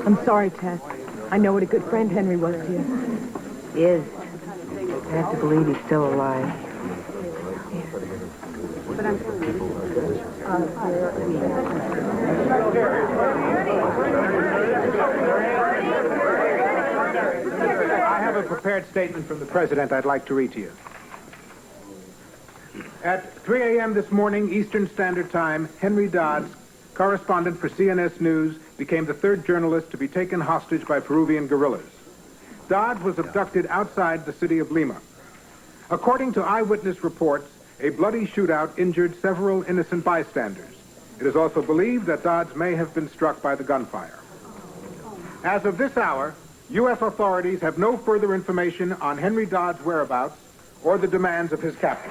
I'm sorry, Tess. I know what a good friend Henry was to you. He is. I have to believe he's still alive. But I'm... I have a prepared statement from the president I'd like to read to you. At 3 a.m. this morning, Eastern Standard Time, Henry Dodds, correspondent for CNS News, became the third journalist to be taken hostage by Peruvian guerrillas. Dodds was abducted outside the city of Lima. According to eyewitness reports, a bloody shootout injured several innocent bystanders. It is also believed that Dodds may have been struck by the gunfire. As of this hour, U.S. authorities have no further information on Henry Dodds' whereabouts or the demands of his captor.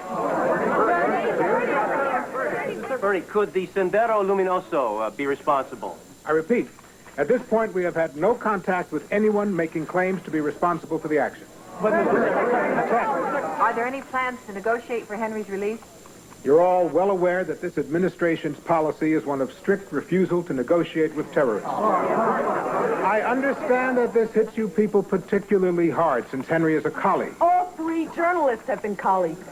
Bernie, could the Sendero Luminoso be responsible? I repeat, at this point, we have had no contact with anyone making claims to be responsible for the action. Are there any plans to negotiate for Henry's release? You're all well aware that this administration's policy is one of strict refusal to negotiate with terrorists. I understand that this hits you people particularly hard since Henry is a colleague. All three journalists have been colleagues.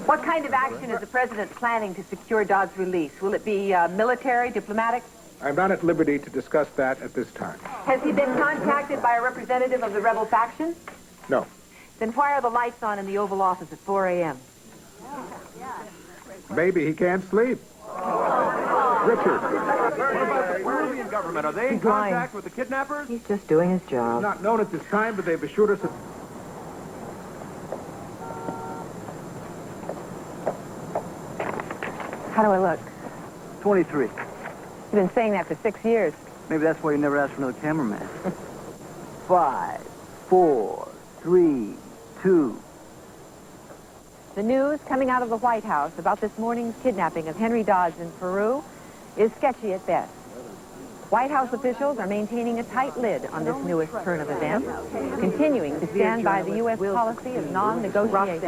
What kind of action is the president planning to secure Dodd's release? Will it be military, diplomatic? I'm not at liberty to discuss that at this time. Has he been contacted by a representative of the rebel faction? No. Then why are the lights on in the Oval Office at 4 a.m.? Maybe he can't sleep. Richard. What about the Peruvian government? Are they in contact with the kidnappers? He's just doing his job. Not known at this time, but they've assured us that... How do I look? 23. You've been saying that for 6 years. Maybe that's why you never asked for another cameraman. 5, 4, 3, 2. The news coming out of the White House about this morning's kidnapping of Henry Dodds in Peru is sketchy at best. White House officials are maintaining a tight lid on this newest turn of events, continuing to stand by the U.S. policy of non-negotiation.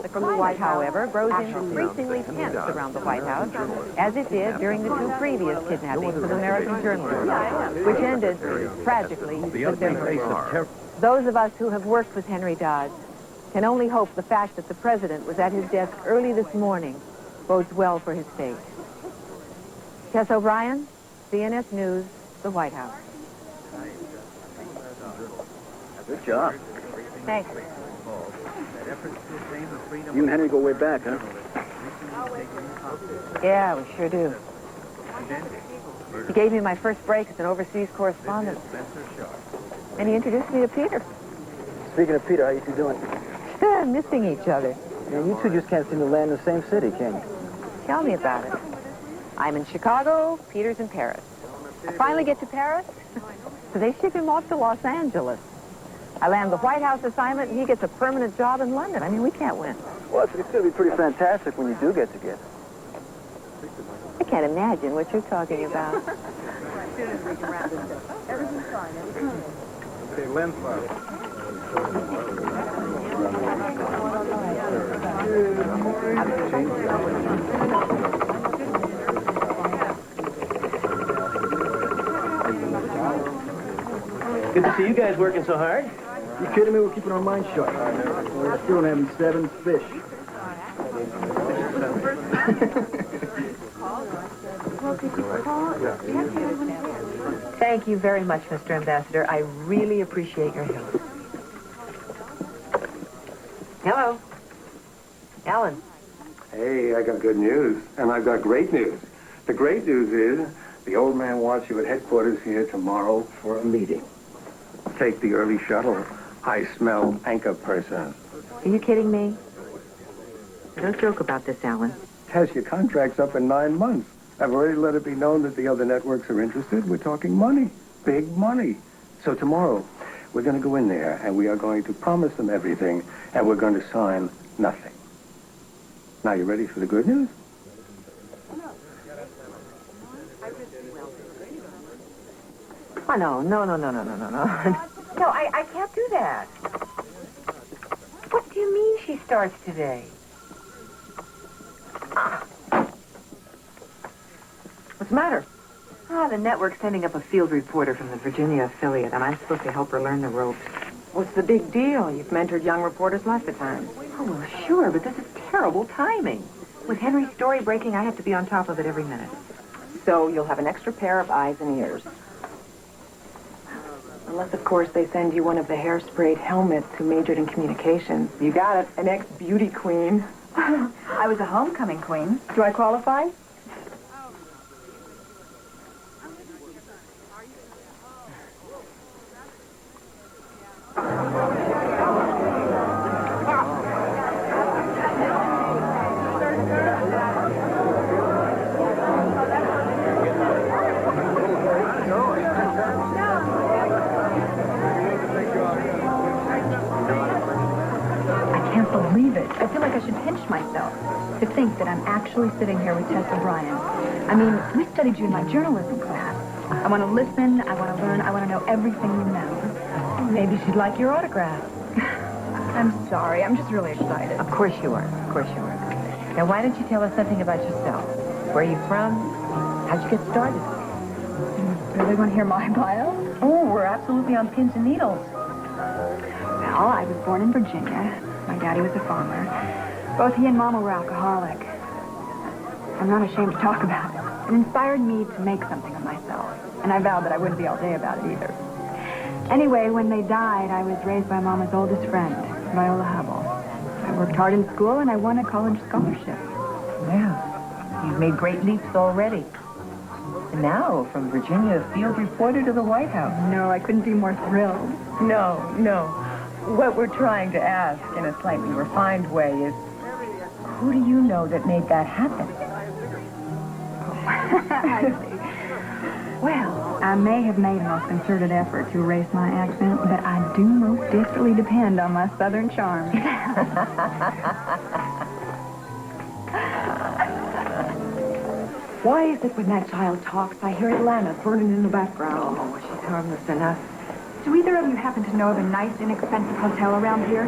The climate, however, grows increasingly tense around the White House, as it did during the 2 previous kidnappings of American journalists, which ended tragically with their murder. Those of us who have worked with Henry Dodds can only hope the fact that the president was at his desk early this morning bodes well for his fate. Tess O'Brien, CNS News, the White House. Good job. Thanks. You and Henry go way back, huh? Yeah, we sure do. He gave me my first break as an overseas correspondent. And he introduced me to Peter. Speaking of Peter, how you two doing? Missing each other. You know, you two just can't seem to land in the same city, can you? Tell me about it. I'm in Chicago, Peter's in Paris. I finally get to Paris, so they ship him off to Los Angeles. I land the White House assignment, and he gets a permanent job in London. I mean, we can't win. Well, it's going to be pretty fantastic when you do get together. I can't imagine what you're talking about. Okay, lens Good to see you guys working so hard. You kidding me? We're keeping our minds sharp. We're still having 7 fish. Thank you very much, Mr. Ambassador. I really appreciate your help. Hello. Alan. Hey, I got good news, and I've got great news. The great news is the old man wants you at headquarters here tomorrow for a meeting. Take the early shuttle. I smell anchor person. Are you kidding me? Don't joke about this, Alan. Tess, your contract's up in 9 months. I've already let it be known that the other networks are interested. We're talking money. Big money. So tomorrow, we're going to go in there, and we are going to promise them everything, and we're going to sign nothing. Now, you ready for the good news? Oh, no. No, I can't do that. What do you mean she starts today? What's the matter? The network's sending up a field reporter from the Virginia affiliate, and I'm supposed to help her learn the ropes. What's the big deal? You've mentored young reporters lots of times. Oh, well, sure, but this is terrible timing. With Henry's story breaking, I have to be on top of it every minute. So you'll have an extra pair of eyes and ears. Unless, of course, they send you one of the hair-sprayed helmets who majored in communications. You got it, an ex-beauty queen. I was a homecoming queen. Do I qualify? I feel like I should pinch myself to think that I'm actually sitting here with Tess O'Brien. I mean, we studied you in my journalism class. I want to listen, I want to learn, I want to know everything you know. Maybe she'd like your autograph. I'm sorry, I'm just really excited. Of course you are. Of course you are. Now, why don't you tell us something about yourself? Where are you from? How'd you get started? You really want to hear my bio? Oh, we're absolutely on pins and needles. Well, I was born in Virginia. My daddy was a farmer. Both he and Mama were alcoholic. I'm not ashamed to talk about it. It inspired me to make something of myself. And I vowed that I wouldn't be all day about it either. Anyway, when they died, I was raised by Mama's oldest friend, Viola Hubble. I worked hard in school, and I won a college scholarship. Yeah. You've made great leaps already. And now, from Virginia field reporter to the White House. No, I couldn't be more thrilled. No. What we're trying to ask in a slightly refined way is, who do you know that made that happen? I see. Well, I may have made a most concerted effort to erase my accent, but I do most desperately depend on my southern charm. Why is it when that child talks, I hear Atlanta burning in the background? Oh, she's harmless enough. Do either of you happen to know of a nice, inexpensive hotel around here?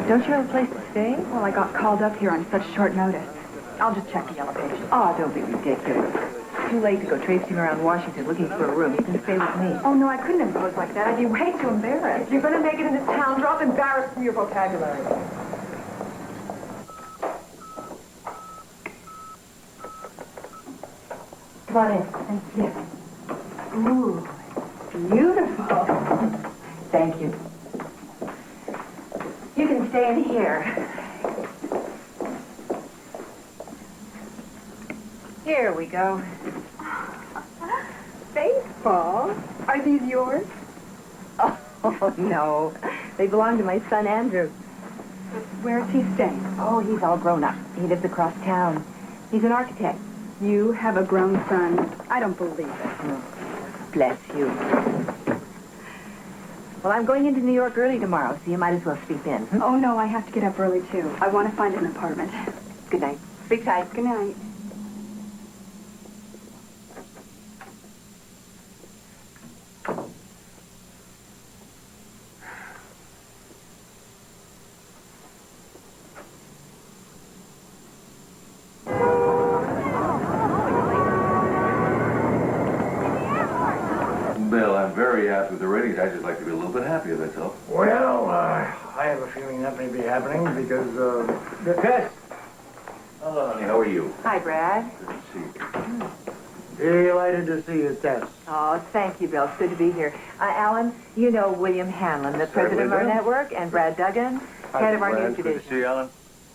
Don't you have a place to stay? Well, I got called up here on such short notice. I'll just check the yellow pages. Oh, don't be ridiculous. It's too late to go traipsing around Washington looking for a room. You can stay with me. Oh, no, I couldn't impose like that. I'd be way too embarrassed. If you're going to make it in this town, drop embarrassed from your vocabulary. Come on in. Thank you. Ooh, beautiful. Thank you. You can stay in here. Here we go. Baseball? Are these yours? Oh, no. They belong to my son, Andrew. Where's he staying? Oh, he's all grown up. He lives across town. He's an architect. You have a grown son. I don't believe it. Bless you. Well, I'm going into New York early tomorrow, so you might as well sleep in. Oh, no, I have to get up early, too. I want to find an apartment. Good night. Sleep tight. Good night. Bill, I'm very happy with the ratings. I'd just like to be a little bit happier, that's all. Well, I have a feeling that may be happening because, Tess. Hello, honey. How are you? Hi, Brad. Good to see you. Delighted to see you, Tess. Oh, thank you, Bill. It's good to be here. Alan, you know William Hanlon, the president of our network, and Brad Duggan, head of our news Good to division. see you, Alan.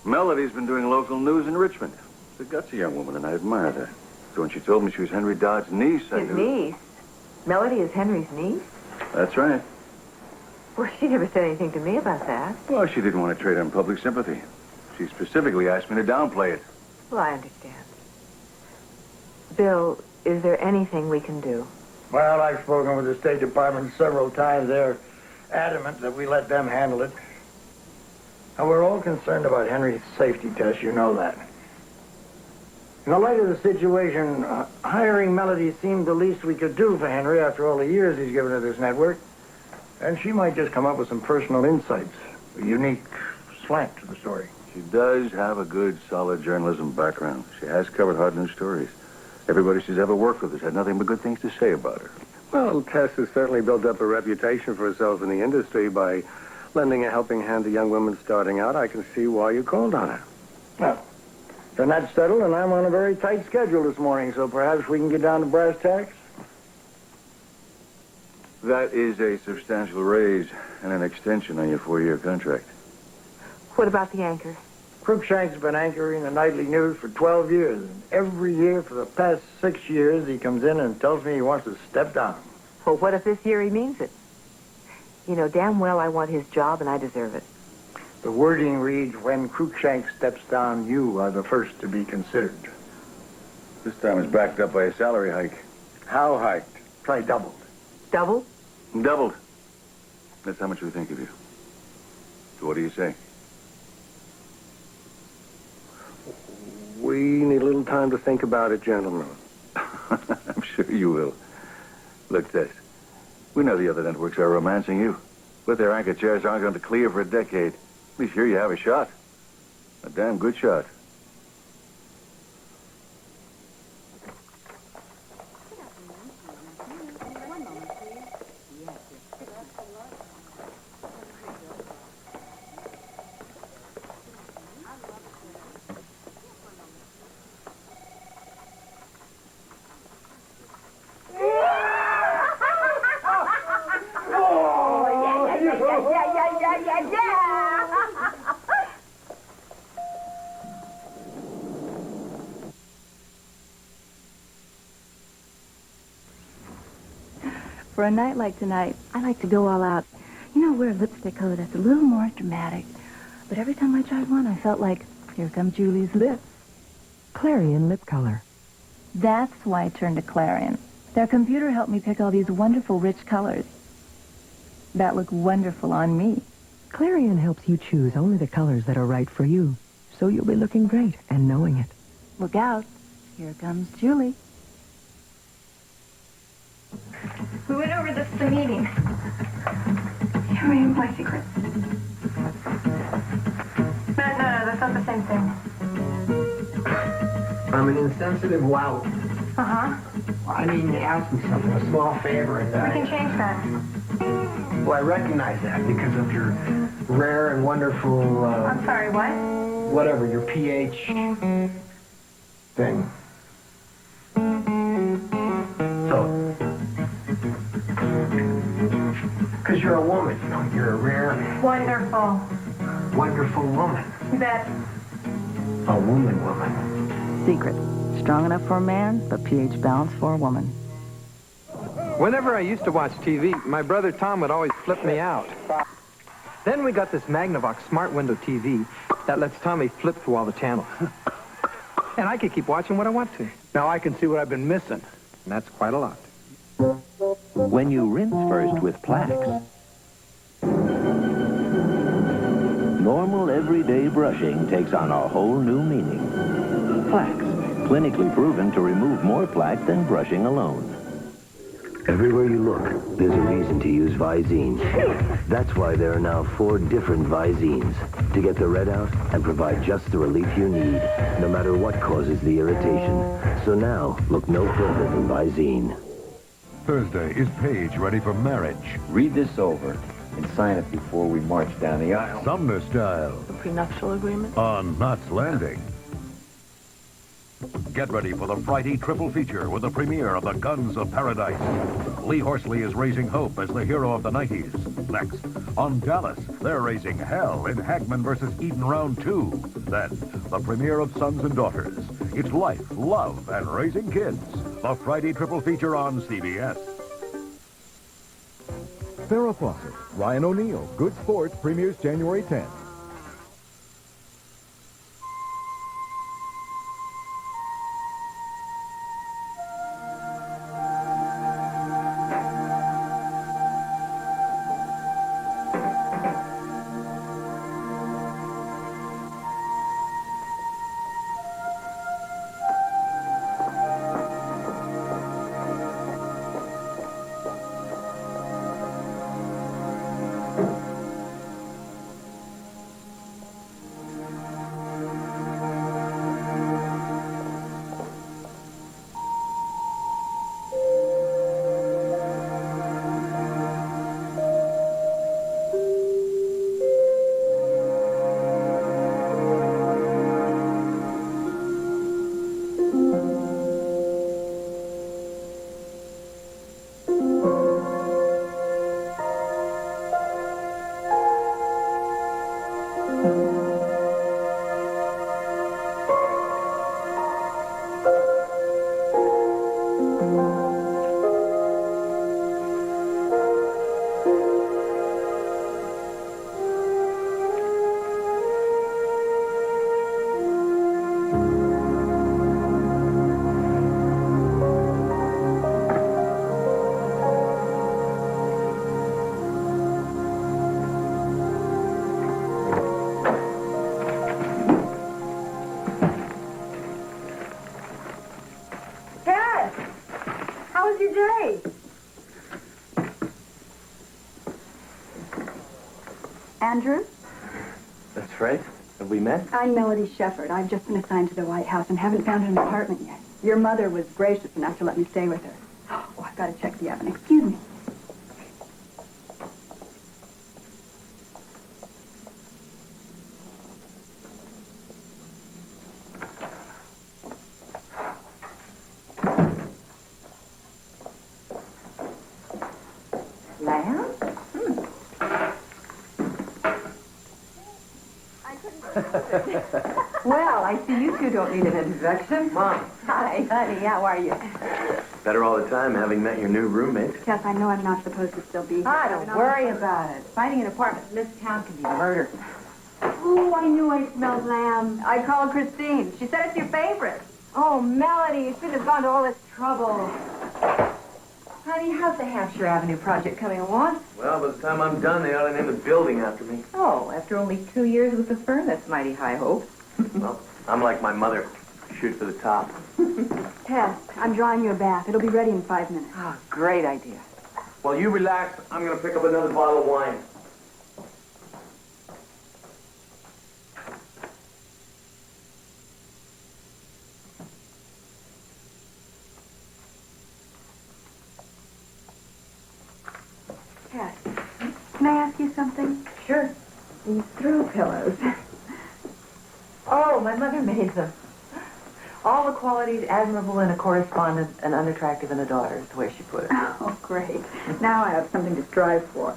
Melody's been doing local news in Richmond. She's a gutsy young woman, and I admire her. So when she told me she was Henry Dodd's niece, I His knew... niece? Melody is Henry's niece? That's right. Well, she never said anything to me about that. Well, she didn't want to trade on public sympathy. She specifically asked me to downplay it. Well, I understand. Bill, is there anything we can do? Well, I've spoken with the State Department several times. They're adamant that we let them handle it. And we're all concerned about Henry's safety, Tess. You know that. In the light of the situation, hiring Melody seemed the least we could do for Henry after all the years he's given to this network. And she might just come up with some personal insights, a unique slant to the story. She does have a good, solid journalism background. She has covered hard news stories. Everybody she's ever worked with has had nothing but good things to say about her. Well, Tess has certainly built up a reputation for herself in the industry by lending a helping hand to young women starting out. I can see why you called on her. Well, then that's settled, and I'm on a very tight schedule this morning, so perhaps we can get down to brass tacks. That is a substantial raise and an extension on your 4-year contract. What about the anchor? Cruikshank's been anchoring the nightly news for 12 years. And every year for the past 6 years, he comes in and tells me he wants to step down. Well, what if this year he means it? You know damn well I want his job and I deserve it. The wording reads, when Cruikshank steps down, you are the first to be considered. This time it's backed up by a salary hike. How hiked? Try doubled. Double? Doubled. That's how much we think of you. So what do you say? We need a little time to think about it, gentlemen. I'm sure you will. Look, Tess, we know the other networks are romancing you, but their anchor chairs aren't going to clear for a decade. Be sure you have a shot. A damn good shot. For a night like tonight, I like to go all out. You know, wear a lipstick color that's a little more dramatic. But every time I tried one, I felt like, here comes Julie's lips. Clarion lip color. That's why I turned to Clarion. Their computer helped me pick all these wonderful, rich colors that look wonderful on me. Clarion helps you choose only the colors that are right for you, so you'll be looking great and knowing it. Look out. Here comes Julie. We went over this at the meeting. Here are my secrets. No, that's not the same thing. I'm an insensitive lout. Uh-huh. I mean, you ask me something, a small favor, and We can change that. Well, I recognize that because of your rare and wonderful, I'm sorry, what? whatever, your pH thing. So, because you're a woman, you know, you're a rare, Wonderful. wonderful woman. You bet. A woman. Secret. Strong enough for a man, but pH balanced for a woman. Whenever I used to watch TV, my brother Tom would always flip me out. Then we got this Magnavox smart window TV that lets Tommy flip through all the channels. And I could keep watching what I want to. Now I can see what I've been missing. And that's quite a lot. When you rinse first with Plax, normal everyday brushing takes on a whole new meaning. Plax, clinically proven to remove more plaque than brushing alone. Everywhere you look, there's a reason to use Visine. That's why there are now 4 different Visines to get the red out and provide just the relief you need, no matter what causes the irritation. So now, look no further than Visine. Thursday, is Paige ready for marriage? Read this over and sign it before we march down the aisle. Sumner style. The prenuptial agreement? On Knots Landing. Get ready for the Friday triple feature with the premiere of The Guns of Paradise. Lee Horsley is raising hope as the hero of the 90s. Next, on Dallas, they're raising hell in Hagman versus Eden Round 2. Then, the premiere of Sons and Daughters. It's life, love, and raising kids. The Friday triple feature on CBS. Farrah Fawcett, Ryan O'Neal, Good Sports premieres January 10th. day. Andrew? That's right. Have we met? I'm Melody Shepard. I've just been assigned to the White House and haven't found an apartment yet. Your mother was gracious enough to let me stay with her. Oh, I've got to check the oven. Excuse me. Lamb? Well, I see you two don't need an introduction. Mom. Hi, honey. How are you? Better all the time, having met your new roommate. Tess, I know I'm not supposed to still be here. Don't worry about it. Finding an apartment in this town can be murder. Ooh, I knew I smelled lamb. I called Christine. She said it's your favorite. Oh, Melody, you shouldn't have gone to all this trouble. Honey, how's the Hampshire Avenue project coming along? Well, by the time I'm done, they ought to name the building after me. Oh, after only 2 years with the firm, that's mighty high hopes. Well, I'm like my mother. Shoot for the top. Tess, I'm drawing you a bath. It'll be ready in 5 minutes. Oh, great idea. While you relax, I'm going to pick up another bottle of wine. Tess, can I ask you something? Sure. These throw pillows. Oh, my mother made them. All the qualities admirable in a correspondent and unattractive in a daughter is the way she put it. Oh, great. Now I have something to strive for.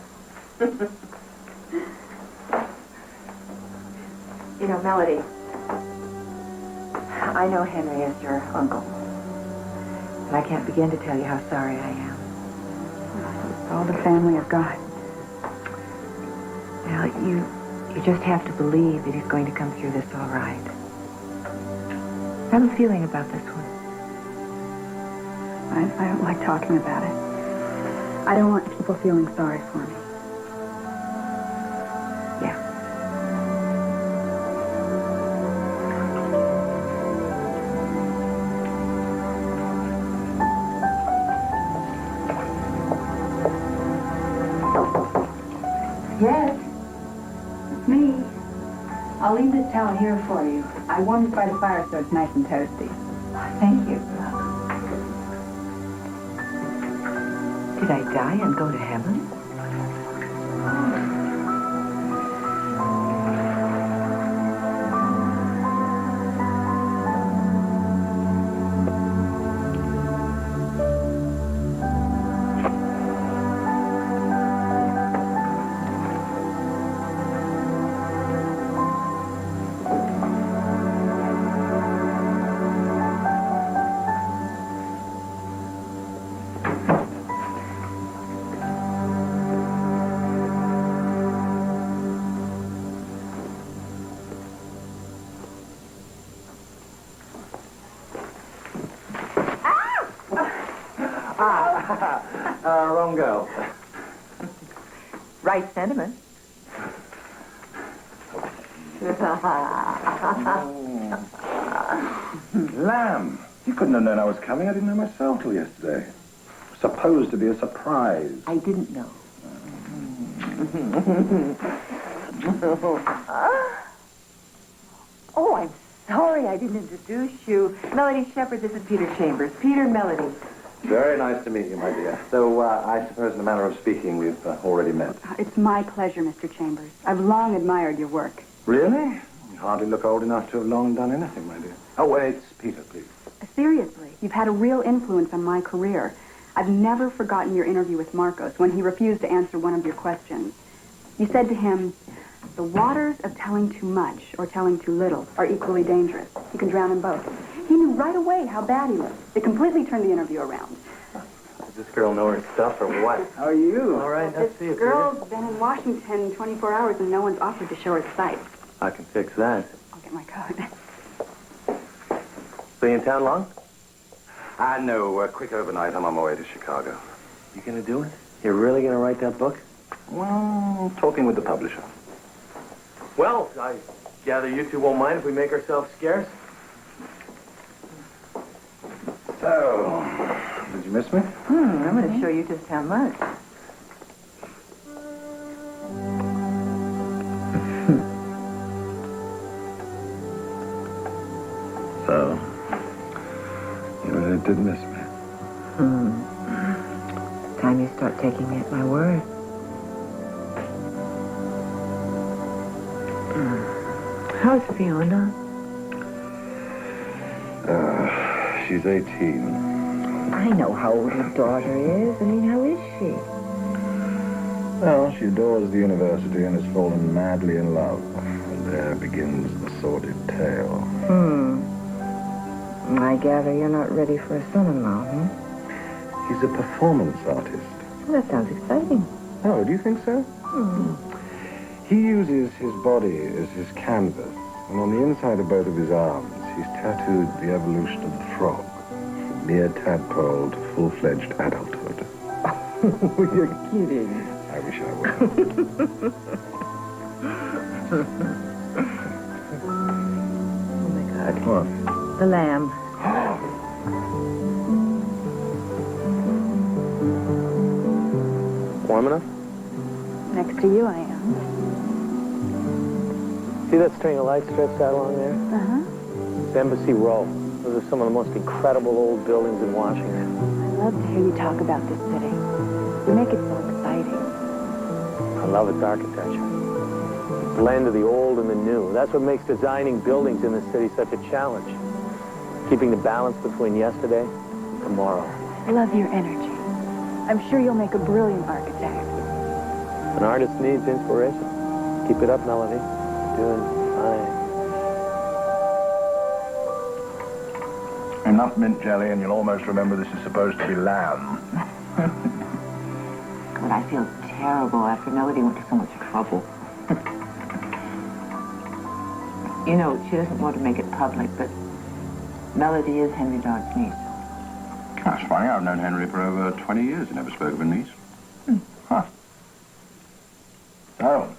You know, Melody, I know Henry is your uncle. And I can't begin to tell you how sorry I am. It's all the family I've got. Now, you just have to believe that he's going to come through this all right. I have a feeling about this one. I don't like talking about it. I don't want people feeling sorry for me. Yeah. Yes, it's me. I'll leave this towel here for you. I warmed it by the fire so it's nice and toasty. Thank you. Did I die and go to heaven? Wrong girl. Right sentiment. Lamb, you couldn't have known I was coming. I didn't know myself till yesterday. Supposed to be a surprise. I didn't know. Oh, I'm sorry I didn't introduce you. Melody Shepard, this is Peter Chambers. Peter Melody. Very nice to meet you, my dear. So, I suppose in the manner of speaking, we've already met. It's my pleasure, Mr. Chambers. I've long admired your work. Really? You hardly look old enough to have long done anything, my dear. Oh, wait, it's Peter, please. Seriously, you've had a real influence on my career. I've never forgotten your interview with Marcos when he refused to answer one of your questions. You said to him, the waters of telling too much or telling too little are equally dangerous. You can drown in both. He knew right away how bad he looked. It completely turned the interview around. Does this girl know her stuff or what? How are you? All right, let's see This it. girl's been in Washington 24 hours and no one's offered to show her the sights. I can fix that. I'll get my coat. So you in town long? No, quick overnight. I'm on my way to Chicago. You gonna do it? You're really gonna write that book? Well, talking with the publisher. Well, I gather you two won't mind if we make ourselves scarce? So, did you You miss me? I'm going to show you just how much. So, you really did miss me. It's time you start taking me at my word. How's Fiona? She's 18. I know how old your daughter is. I mean, how is she? Well, she adores the university and has fallen madly in love. And there begins the sordid tale. I gather you're not ready for a son-in-law, huh? He's a performance artist. Well, that sounds exciting. Oh, do you think so? He uses his body as his canvas, and on the inside of both of his arms, he's tattooed the evolution of the frog, from mere tadpole to full-fledged adulthood. You're kidding. I wish I were. Oh, my God. What? The lamb. Warm enough? Next to you, I am. See that string of lights stretched out along there? Uh-huh. It's Embassy Row. Those are some of the most incredible old buildings in Washington. I love to hear you talk about this city. You make it so exciting. I love its architecture. The blend of the old and the new. That's what makes designing buildings in the city such a challenge. Keeping the balance between yesterday and tomorrow. I love your energy. I'm sure you'll make a brilliant architect. An artist needs inspiration. Keep it up, Melody. You're doing fine. Enough mint jelly, and you'll almost remember this is supposed to be lamb. God, I feel terrible after Melody went to so much trouble. You know, she doesn't want to make it public, but Melody is Henry Dodd's niece. That's funny. I've known Henry for over 20 years. He never spoke of a niece. Huh. So,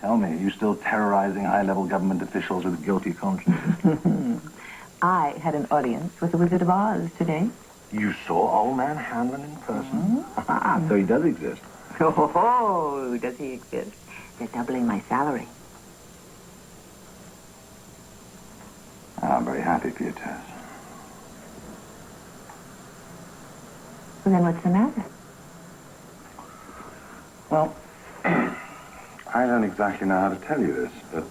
tell me, are you still terrorizing high-level government officials with guilty consciences? I had an audience with the Wizard of Oz today. You saw Old Man Hanlon in person? So he does exist. Oh, does he exist? They're doubling my salary. I'm very happy for you, Tess. Well, then what's the matter? Well, I don't exactly know how to tell you this, but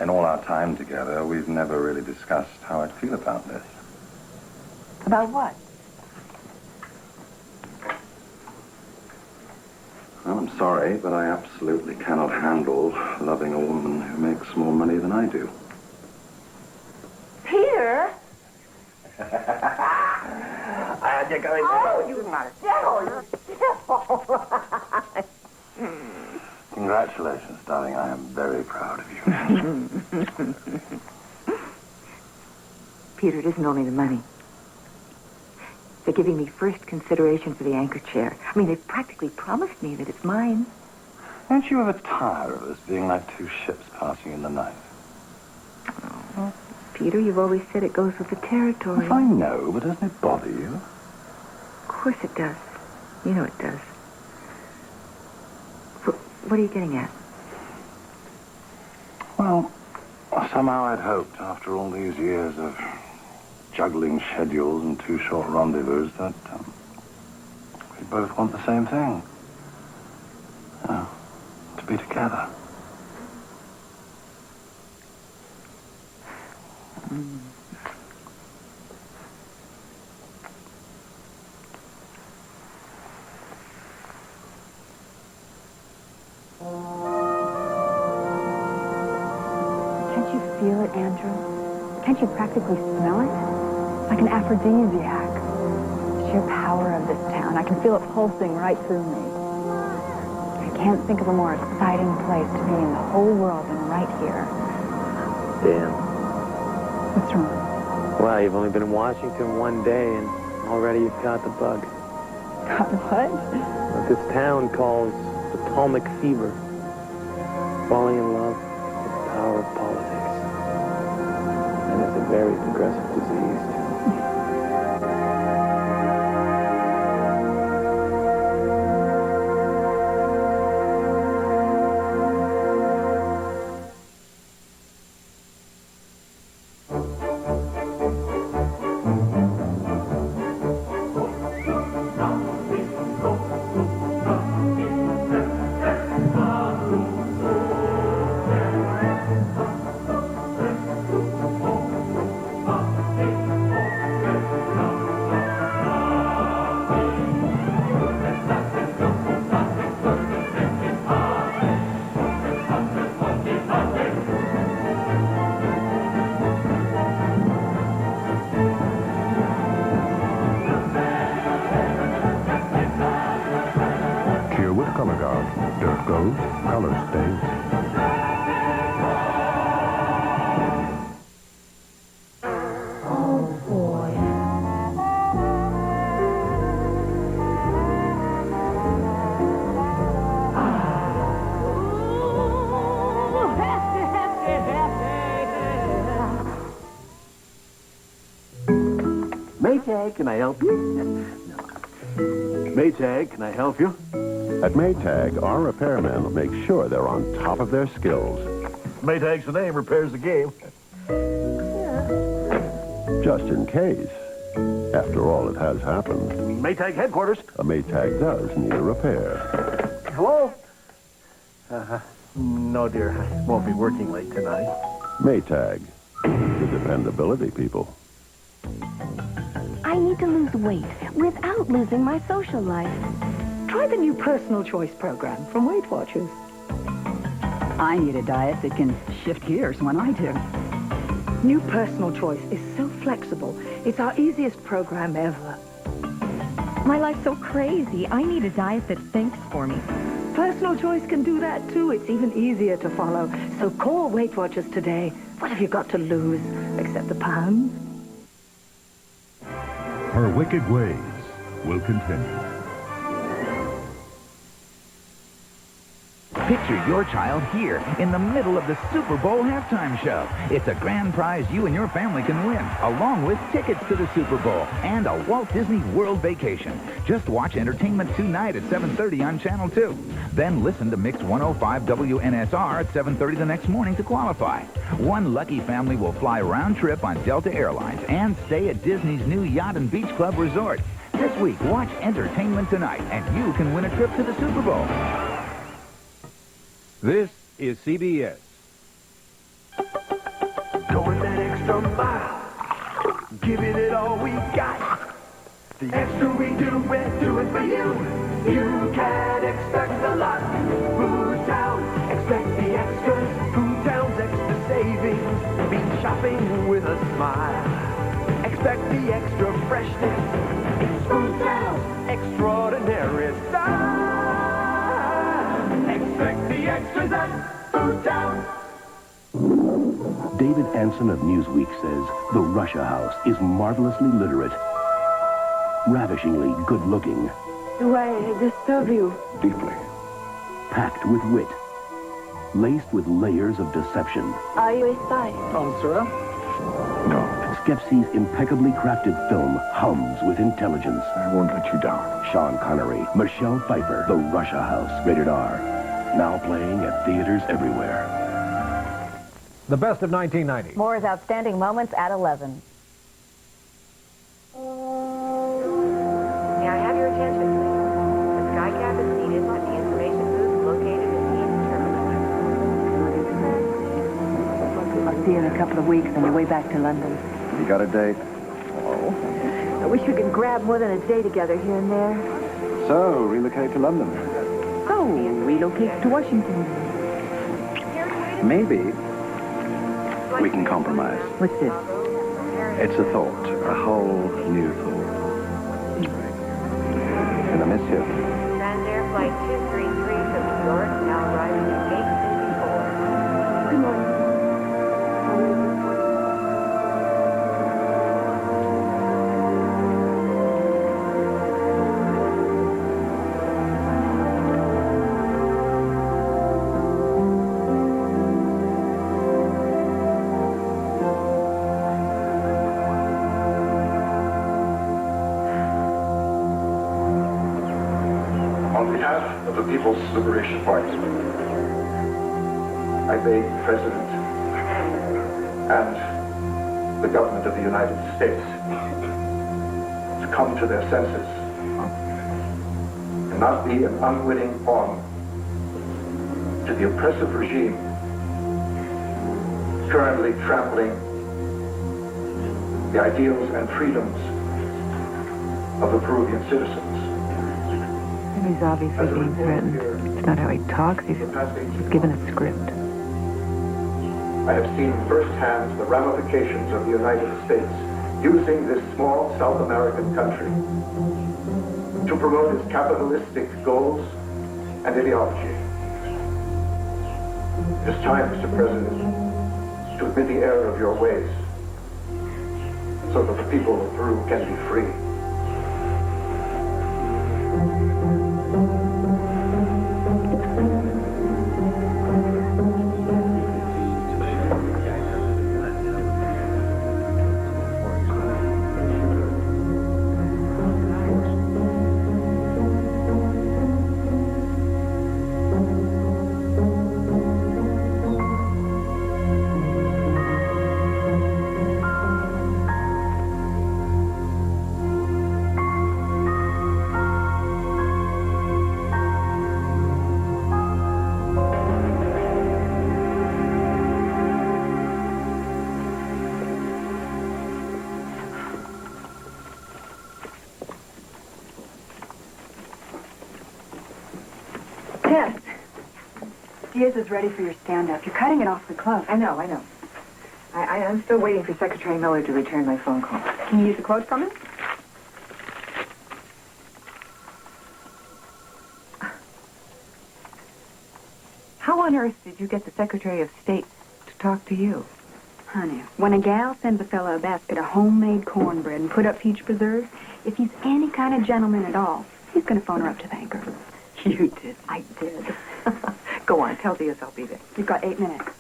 in all our time together, we've never really discussed how I feel about this. About what? Well, I'm sorry, but I absolutely cannot handle loving a woman who makes more money than I do. Peter? You're going you're not a devil. You're a devil. Congratulations, darling. I am very proud of you. Peter, it isn't only the money. They're giving me first consideration for the anchor chair. I mean, they've practically promised me that it's mine. Don't you ever tire of us being like two ships passing in the night? Oh, Peter, you've always said it goes with the territory. Yes, I know, but doesn't it bother you? Of course it does. You know it does. What are you getting at? Well, somehow I'd hoped, after all these years of juggling schedules and too short rendezvous, that we both want the same thing. To be together. Can't you feel it, Andrew? Can't you practically smell it? Like an aphrodisiac. The sheer power of this town. I can feel it pulsing right through me. I can't think of a more exciting place to be in the whole world than right here. Damn. What's wrong? Wow, you've only been in Washington one day, and already you've got the bug. Got what? What this town calls atomic fever. Falling in love with the power of politics. And it's a very progressive disease. goes, color stays. Oh, boy. Maytag, can I help you? Maytag, can I help you? At Maytag, our repairmen make sure they're on top of their skills. Maytag's the name, repairs the game. Just in case. After all, it has happened. Maytag headquarters. A Maytag does need a repair. Hello? No, dear, I won't be working late tonight. Maytag, the dependability people. I need to lose weight without losing my social life. Try the new Personal Choice program from Weight Watchers. I need a diet that can shift gears when I do. New Personal Choice is so flexible. It's our easiest program ever. My life's so crazy. I need a diet that thinks for me. Personal Choice can do that, too. It's even easier to follow. So call Weight Watchers today. What have you got to lose, except the pounds? Her wicked ways will continue. Picture your child here in the middle of the Super Bowl halftime show. It's a grand prize you and your family can win, along with tickets to the Super Bowl and a Walt Disney World vacation. Just watch Entertainment Tonight at 7:30 on Channel 2. Then listen to Mix 105 WNSR at 7:30 the next morning to qualify. One lucky family will fly round trip on Delta Airlines and stay at Disney's new Yacht and Beach Club Resort. This week, watch Entertainment Tonight, and you can win a trip to the Super Bowl. This is CBS. Going that extra mile, giving it all we got. The extra we do, we're doing for you. You can expect a lot. Food Town, expect the extras. Food Town's extra savings means shopping with a smile. Expect the extra freshness. It's Food Town's extraordinary style. Expect the extras at Food Town. David Anson of Newsweek says the Russia House is marvelously literate, ravishingly good-looking, Do I disturb you? deeply, packed with wit, laced with layers of deception. Are you a spy? No. Skepsi's impeccably crafted film hums with intelligence. I won't let you down. Sean Connery, Michelle Pfeiffer, The Russia House, rated R. Now playing at theaters everywhere. The best of 1990. Moore's outstanding moments at 11. May I have your attention, please? The Skycap is needed at the information booth located in East Terminal. I'll see you in a couple of weeks on your way back to London. You got a date? Oh, I wish we could grab more than a day together here and there. So, relocate to London. Oh, relocate to Washington. Maybe we can compromise. What's this? It's a thought, a whole new thought. And I miss you. Transair Flight 233 to New York, now arriving at Gate 54. Good morning. On behalf of the People's Liberation Party, I beg the President and the government of the United States to come to their senses and not be an unwitting pawn to the oppressive regime currently trampling the ideals and freedoms of the Peruvian citizens. He's obviously being threatened. It's not how he talks. He's given a script. I have seen firsthand the ramifications of the United States using this small South American country to promote its capitalistic goals and ideology. It's time, Mr. President, to admit the error of your ways, so that the people of Peru can be free. Tess, Diaz is ready for your stand-up. You're cutting it off the club. I know. I'm still waiting for Secretary Miller to return my phone call. Can you use a quote from it? How on earth did you get the Secretary of State to talk to you? Honey, when a gal sends a fella a basket of homemade cornbread and put up peach preserves, if he's any kind of gentleman at all, he's going to phone her up to thank her. You did. I did. Go on, tell Diaz I'll be there. You've got 8 minutes.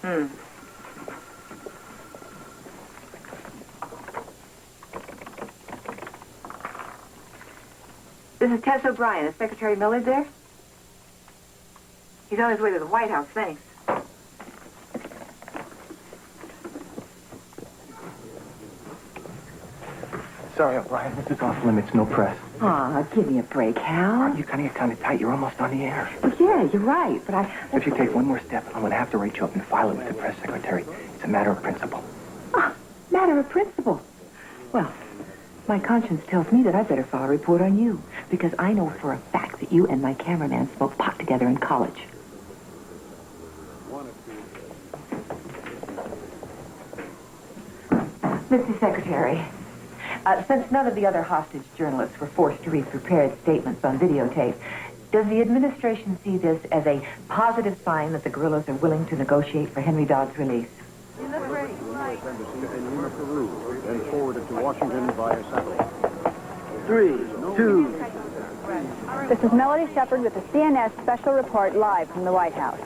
This is Tess O'Brien. Is Secretary Miller there? He's on his way to the White House, thanks. Sorry, O'Brien. This is off limits. No press. Aw, give me a break, Hal. You kind of get kind of tight. You're almost on the air. Well, yeah, you're right, but If you take one more step, I'm going to have to write you up and file it with the press secretary. It's a matter of principle. Matter of principle. Well, my conscience tells me that I better file a report on you, because I know for a fact that you and my cameraman smoked pot together in college. Mr. Secretary, since none of the other hostage journalists were forced to read prepared statements on videotape, does the administration see this as a positive sign that the guerrillas are willing to negotiate for Henry Dodd's release? Then forwarded to Washington via satellite. 3, 2. This is Melody Shepard with the CNS Special Report live from the White House.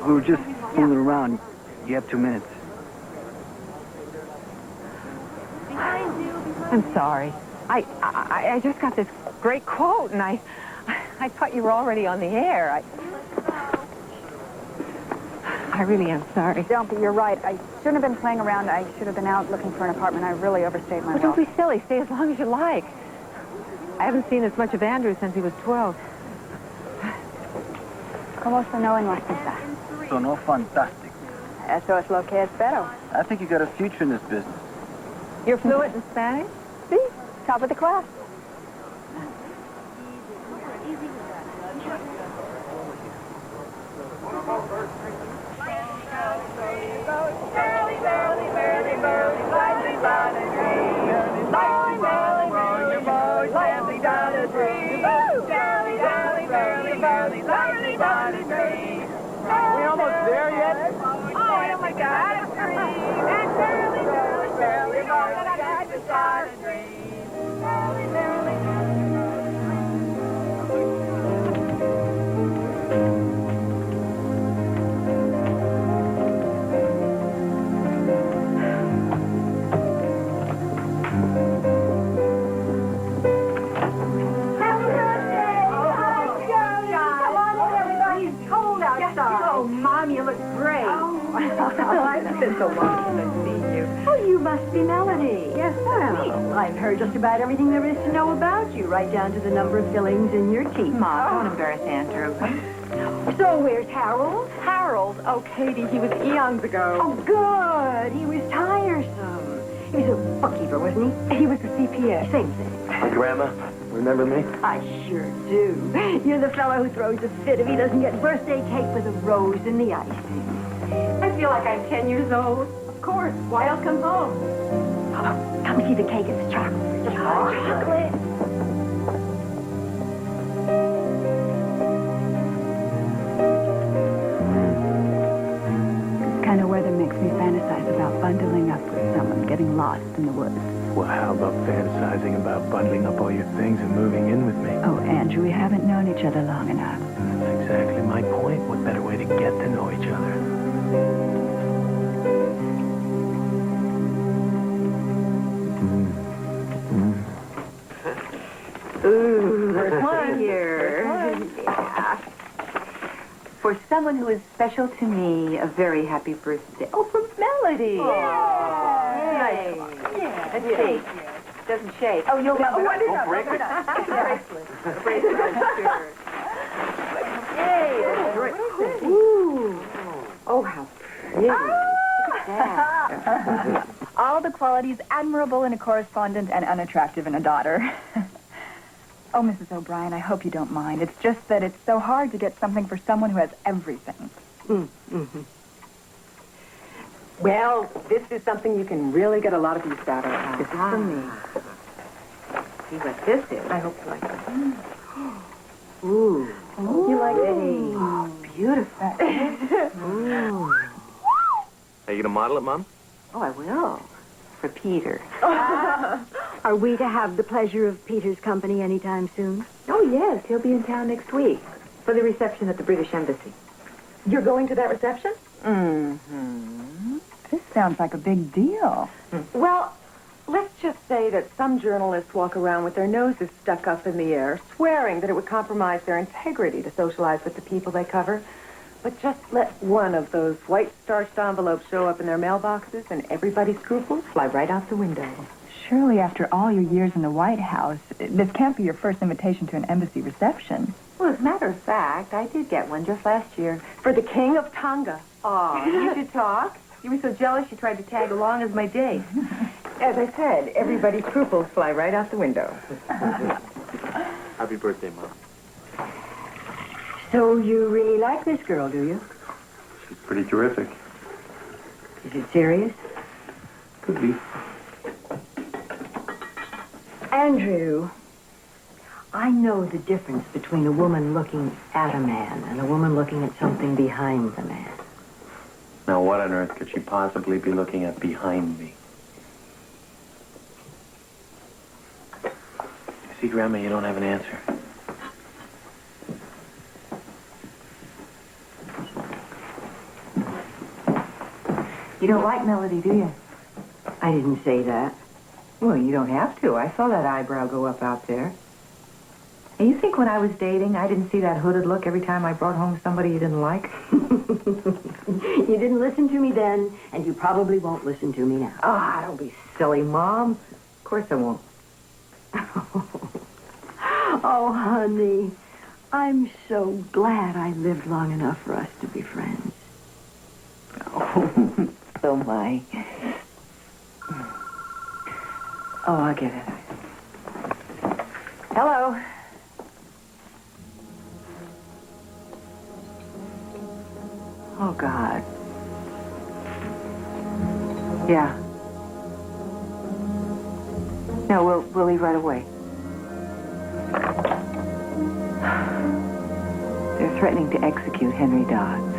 We were just fooling around. You have 2 minutes. I'm sorry. I just got this great quote, and I thought you were already on the air. I really am sorry. Don't be. You're right. I shouldn't have been playing around. I should have been out looking for an apartment. I really overstayed my Well, don't be silly. Stay as long as you like. I haven't seen as much of Andrew since he was 12. ¿Cómo sonó en la cita? Sonó fantastic. Eso es lo que espero. I think you got a future in this business. You're fluent in Spanish? See? Top of the class. We almost there yet? Oh my God! Oh, Mom, you look great. It's been so long since I've seen you. Oh, you must be Melody. Yes, Well, I've heard just about everything there is to know about you, right down to the number of fillings in your teeth. Mom, don't embarrass Andrew. So where's Harold? Harold? Oh, Katie, he was eons ago. Oh, good. He was tiresome. He was a bookkeeper, wasn't he? He was a CPA. Same thing. Grandma, remember me? I sure do. You're the fellow who throws a fit if he doesn't get birthday cake with a rose in the icing. I feel like I'm 10 years old. Of course. Why else come home? Oh, come see the cake. It's chocolate. Chocolate. bundling up with someone, getting lost in the woods. Well, how about fantasizing about bundling up all your things and moving in with me? Oh, Andrew, we haven't known each other long enough. That's exactly my point. What better way to get to know each other? Ooh, first one here. Yeah. For someone who is special to me, a very happy birthday. Oh, for Melody. Yay. Let's see. Doesn't shake. Oh, you'll never. Don't break it. Bracelet. A bracelet, sure. Yay. Ooh. Oh, how pretty. Look at that. All the qualities admirable in a correspondent and unattractive in a daughter. Oh, Mrs. O'Brien, I hope you don't mind. It's just that it's so hard to get something for someone who has everything. Mm-hmm. Well, this is something you can really get a lot of use out of. This is for me. See what this is. I hope you like it. Ooh. You like it? Oh, beautiful. Ooh. Are you going to model it, Mom? Oh, I will. For Peter. Are we to have the pleasure of Peter's company anytime soon? Oh, yes. He'll be in town next week for the reception at the British Embassy. You're going to that reception? Mm-hmm. This sounds like a big deal. Well, let's just say that some journalists walk around with their noses stuck up in the air, swearing that it would compromise their integrity to socialize with the people they cover. But just let one of those white starched envelopes show up in their mailboxes and everybody's scruples fly right out the window. Surely after all your years in the White House, this can't be your first invitation to an embassy reception. Well, as a matter of fact, I did get one just last year for the King of Tonga. Oh, you should talk. You were so jealous you tried to tag along as my date. As I said, everybody's scruples fly right out the window. Happy birthday, Mom. So you really like this girl, do you? She's pretty terrific. Is it serious? Could be. Andrew, I know the difference between a woman looking at a man and a woman looking at something behind the man. Now, what on earth could she possibly be looking at behind me? See, Grandma, you don't have an answer. You don't like Melody, do you? I didn't say that. Well, you don't have to. I saw that eyebrow go up out there. And you think when I was dating, I didn't see that hooded look every time I brought home somebody you didn't like? You didn't listen to me then, and you probably won't listen to me now. Ah, don't be silly, Mom. Of course I won't. Oh, honey, I'm so glad I lived long enough for us to be friends. Oh, so am I. Oh, I'll get it. Hello. Oh, God. Yeah. No, we'll leave right away. They're threatening to execute Henry Dodds.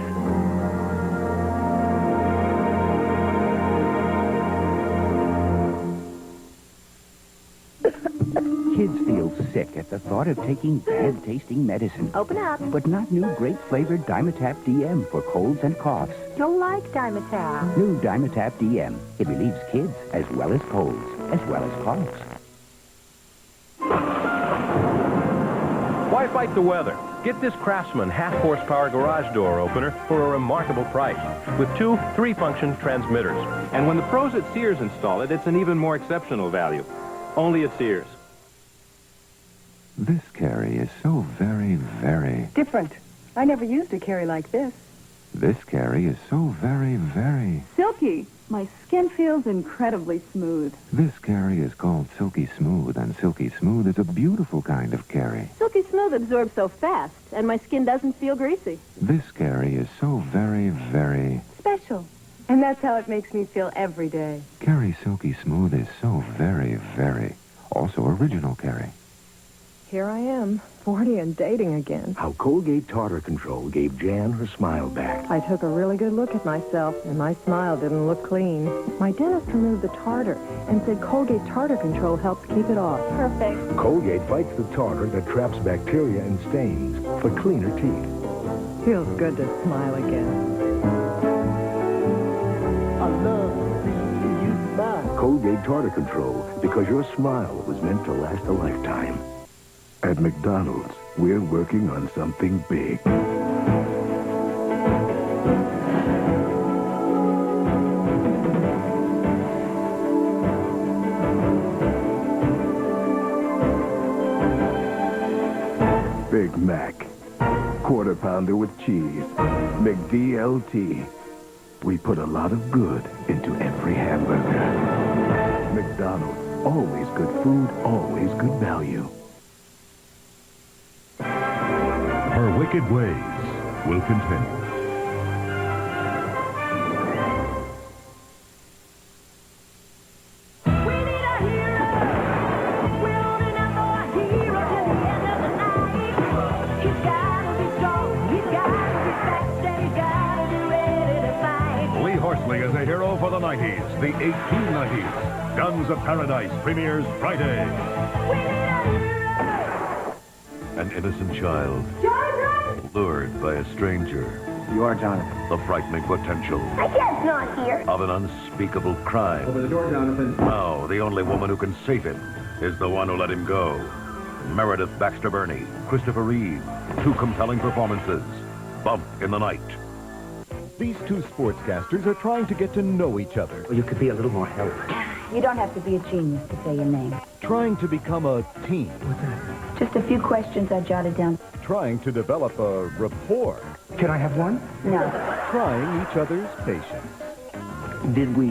Kids feel sick at the thought of taking bad-tasting medicine. Open up. But not new grape-flavored Dimetap DM for colds and coughs. Don't like Dimetap. New Dimetap DM. It relieves kids as well as colds, as well as coughs. Why fight the weather? Get this Craftsman half-horsepower garage door opener for a remarkable price with 2 3-function transmitters. And when the pros at Sears install it, it's an even more exceptional value. Only at Sears. This carry is so very, very... Different. I never used a carry like this. This carry is so very, very... Silky. My skin feels incredibly smooth. This carry is called Silky Smooth, and Silky Smooth is a beautiful kind of carry. Silky Smooth absorbs so fast, and my skin doesn't feel greasy. This carry is so very, very... Special. And that's how it makes me feel every day. Carry Silky Smooth is so very, very... Also original carry. here I am, 40 and dating again. How Colgate Tartar Control gave Jan her smile back. I took a really good look at myself, and my smile didn't look clean. My dentist removed the tartar and said Colgate Tartar Control helps keep it off. Perfect. Colgate fights the tartar that traps bacteria and stains for cleaner teeth. Feels good to smile again. I love seeing you smile. Colgate Tartar Control, because your smile was meant to last a lifetime. At McDonald's, we're working on something big. Big Mac. Quarter pounder with cheese. McDLT. We put a lot of good into every hamburger. McDonald's. Always good food, always good value. Her wicked ways will continue. Lee Horsley is a hero for the 90s, the 1890s. Guns of Paradise premieres Friday. An innocent child, lured by a stranger. You are Jonathan. The frightening potential I guess not here. of an unspeakable crime. Over the door, Jonathan. Now, the only woman who can save him is the one who let him go. Meredith Baxter Burney, Christopher Reeve, two compelling performances. Bump in the night. These two sportscasters are trying to get to know each other. Well, you could be a little more help. You don't have to be a genius to say your name. Trying to become a team. Just a few questions I jotted down. Trying to develop a rapport. Can I have one? No. Trying each other's patience. Did we,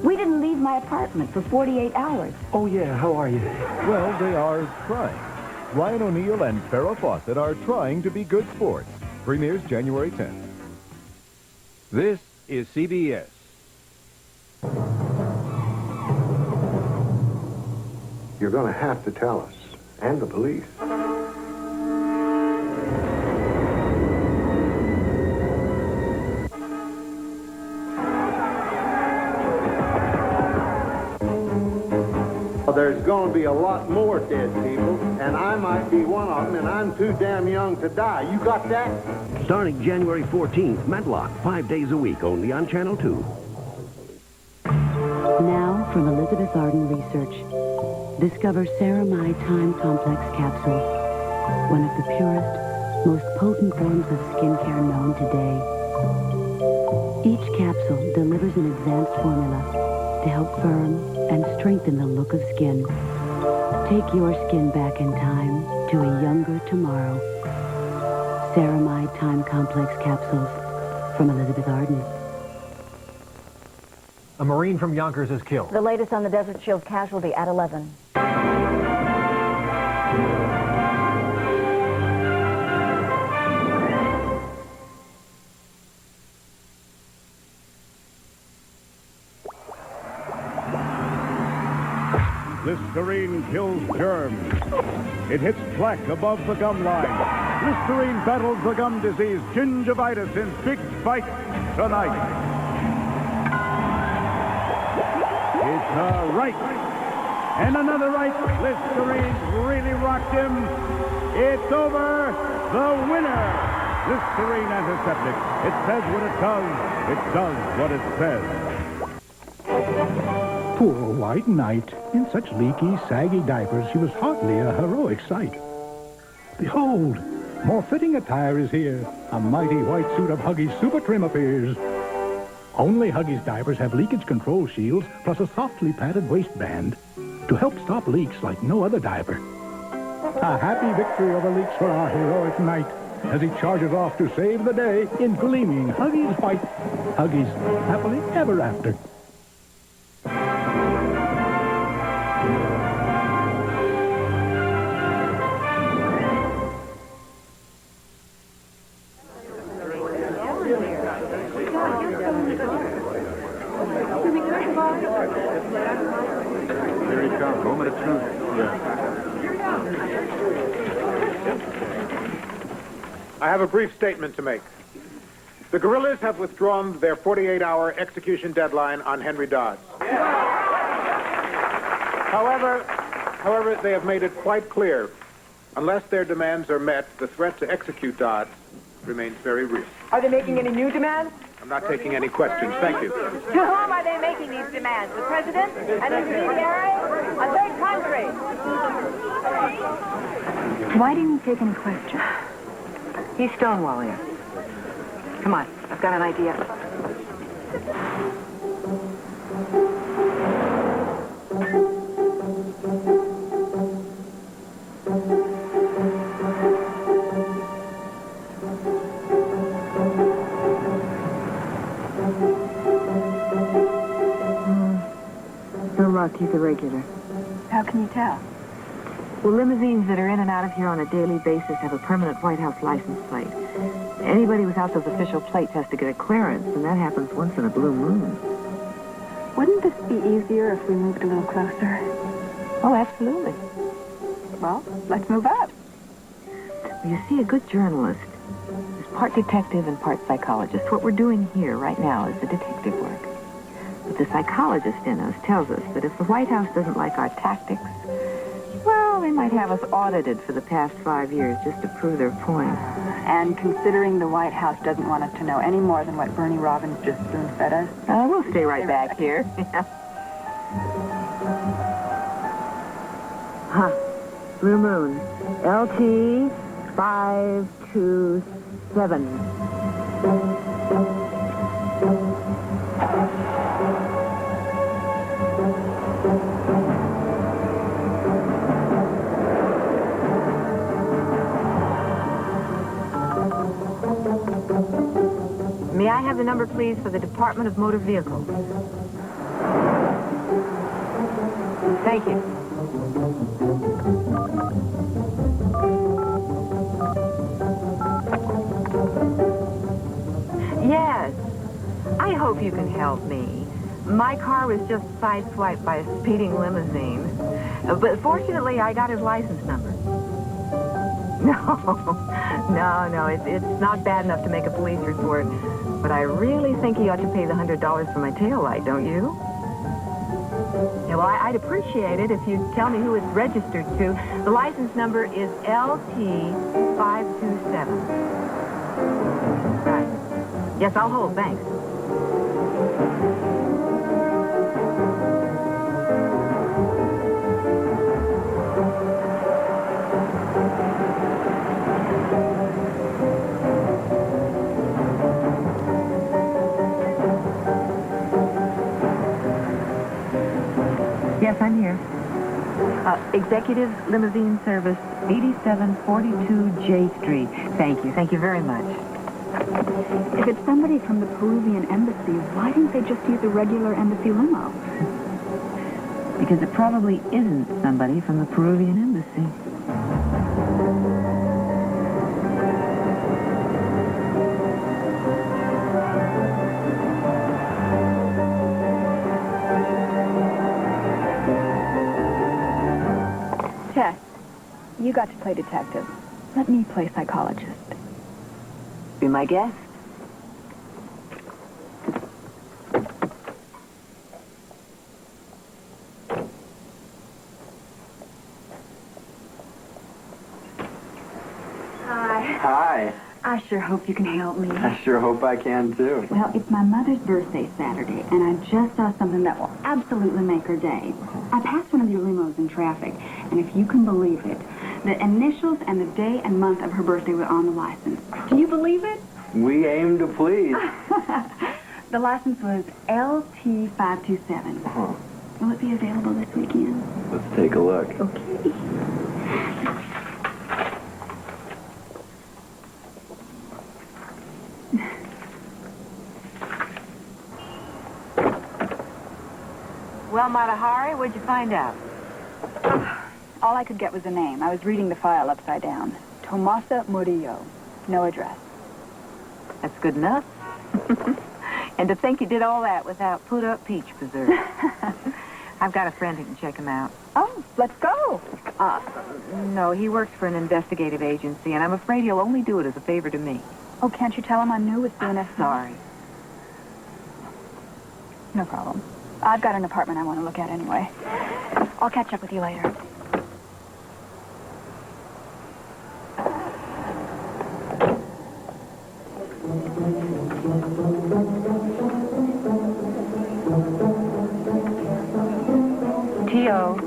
We didn't leave my apartment for 48 hours. Oh, yeah, how are you? Well, they are trying. Ryan O'Neal and Farrah Fawcett are trying to be good sports. Premieres January 10th. This is CBS. You're going to have to tell us, and the police. Well, there's going to be a lot more dead people, and I might be one of them, and I'm too damn young to die. You got that? Starting January 14th, Medlock, 5 days a week, only on Channel 2. Now from Elizabeth Arden Research. Discover Ceramide Time Complex capsules. One of the purest, most potent forms of skincare known today. Each capsule delivers an advanced formula to help firm and strengthen the look of skin. Take your skin back in time to a younger tomorrow. Ceramide Time Complex capsules from Elizabeth Arden. A Marine from Yonkers is killed. The latest on the Desert Shield casualty at 11. Listerine kills germs. It hits plaque above the gum line. Listerine battles the gum disease, gingivitis, in big fight tonight. It's a right. And another right. Listerine really rocked him. It's over. The winner. Listerine antiseptic. It says what it does. It does what it says. Poor White Knight. In such leaky, saggy diapers, she was hardly a heroic sight. Behold, more fitting attire is here. A mighty white suit of Huggies Super Trim appears. Only Huggies diapers have leakage control shields, plus a softly padded waistband to help stop leaks like no other diaper. A happy victory over leaks for our heroic knight as he charges off to save the day in gleaming Huggies white. Huggies, happily ever after. Here he comes. Moment of truth. Yeah. I have a brief statement to make. The guerrillas have withdrawn their 48-hour execution deadline on Henry Dodds. However, they have made it quite clear, unless their demands are met, the threat to execute Dodds remains very real. Are they making any new demands? I'm not taking any questions. Thank you. To whom are they making these demands? The president? An intermediary? A third country? Why didn't you take any questions? He's stonewalling. Come on, I've got an idea. He's a regular. How can you tell? Well, limousines that are in and out of here on a daily basis have a permanent White House license plate. Anybody without those official plates has to get a clearance, and that happens once in a blue moon. Wouldn't this be easier if we moved a little closer? Oh, absolutely. Well, let's move up. You see, a good journalist is part detective and part psychologist. What we're doing here right now is the detective work. But the psychologist in us tells us that if the White House doesn't like our tactics, well, they might have us audited for the past 5 years just to prove their point. And considering the White House doesn't want us to know any more than what Bernie Robbins just spoon-fed us... We'll stay right back here. Huh. Blue Moon. LT 527. May I have the number, please, for the Department of Motor Vehicles? Thank you. Yes. I hope you can help me. My car was just sideswiped by a speeding limousine. But fortunately, I got his license number. No, it's not bad enough to make a police report. But I really think he ought to pay the $100 for my taillight, don't you? Yeah, well, I'd appreciate it if you'd tell me who it's registered to. The license number is LT527. Right. Yes, I'll hold. Thanks. Yes, I'm here. Executive Limousine Service, 8742 J Street. Thank you. Thank you very much. If it's somebody from the Peruvian embassy, why didn't they just use a regular embassy limo? Because it probably isn't somebody from the Peruvian embassy. Tess, you got to play detective. Let me play psychologist. Be my guest. Hi. I sure hope you can help me. I sure hope I can, too. Well, it's my mother's birthday Saturday, and I just saw something that will absolutely make her day. I passed one of your limos in traffic, and if you can believe it, the initials and the day and month of her birthday were on the license. Do you believe it? We aim to please. The license was LT527. Will it be available this weekend? Let's take a look. Okay. Well, Matahari, what'd you find out? All I could get was a name. I was reading the file upside down. Tomasa Murillo. No address. That's good enough. And to think you did all that without put-up peach preserve. I've got a friend who can check him out. Oh, let's go. No, he works for an investigative agency, and I'm afraid he'll only do it as a favor to me. Oh, can't you tell him I'm new with CNS? Sorry. No problem. I've got an apartment I want to look at anyway. I'll catch up with you later. Tomasa-Murilo.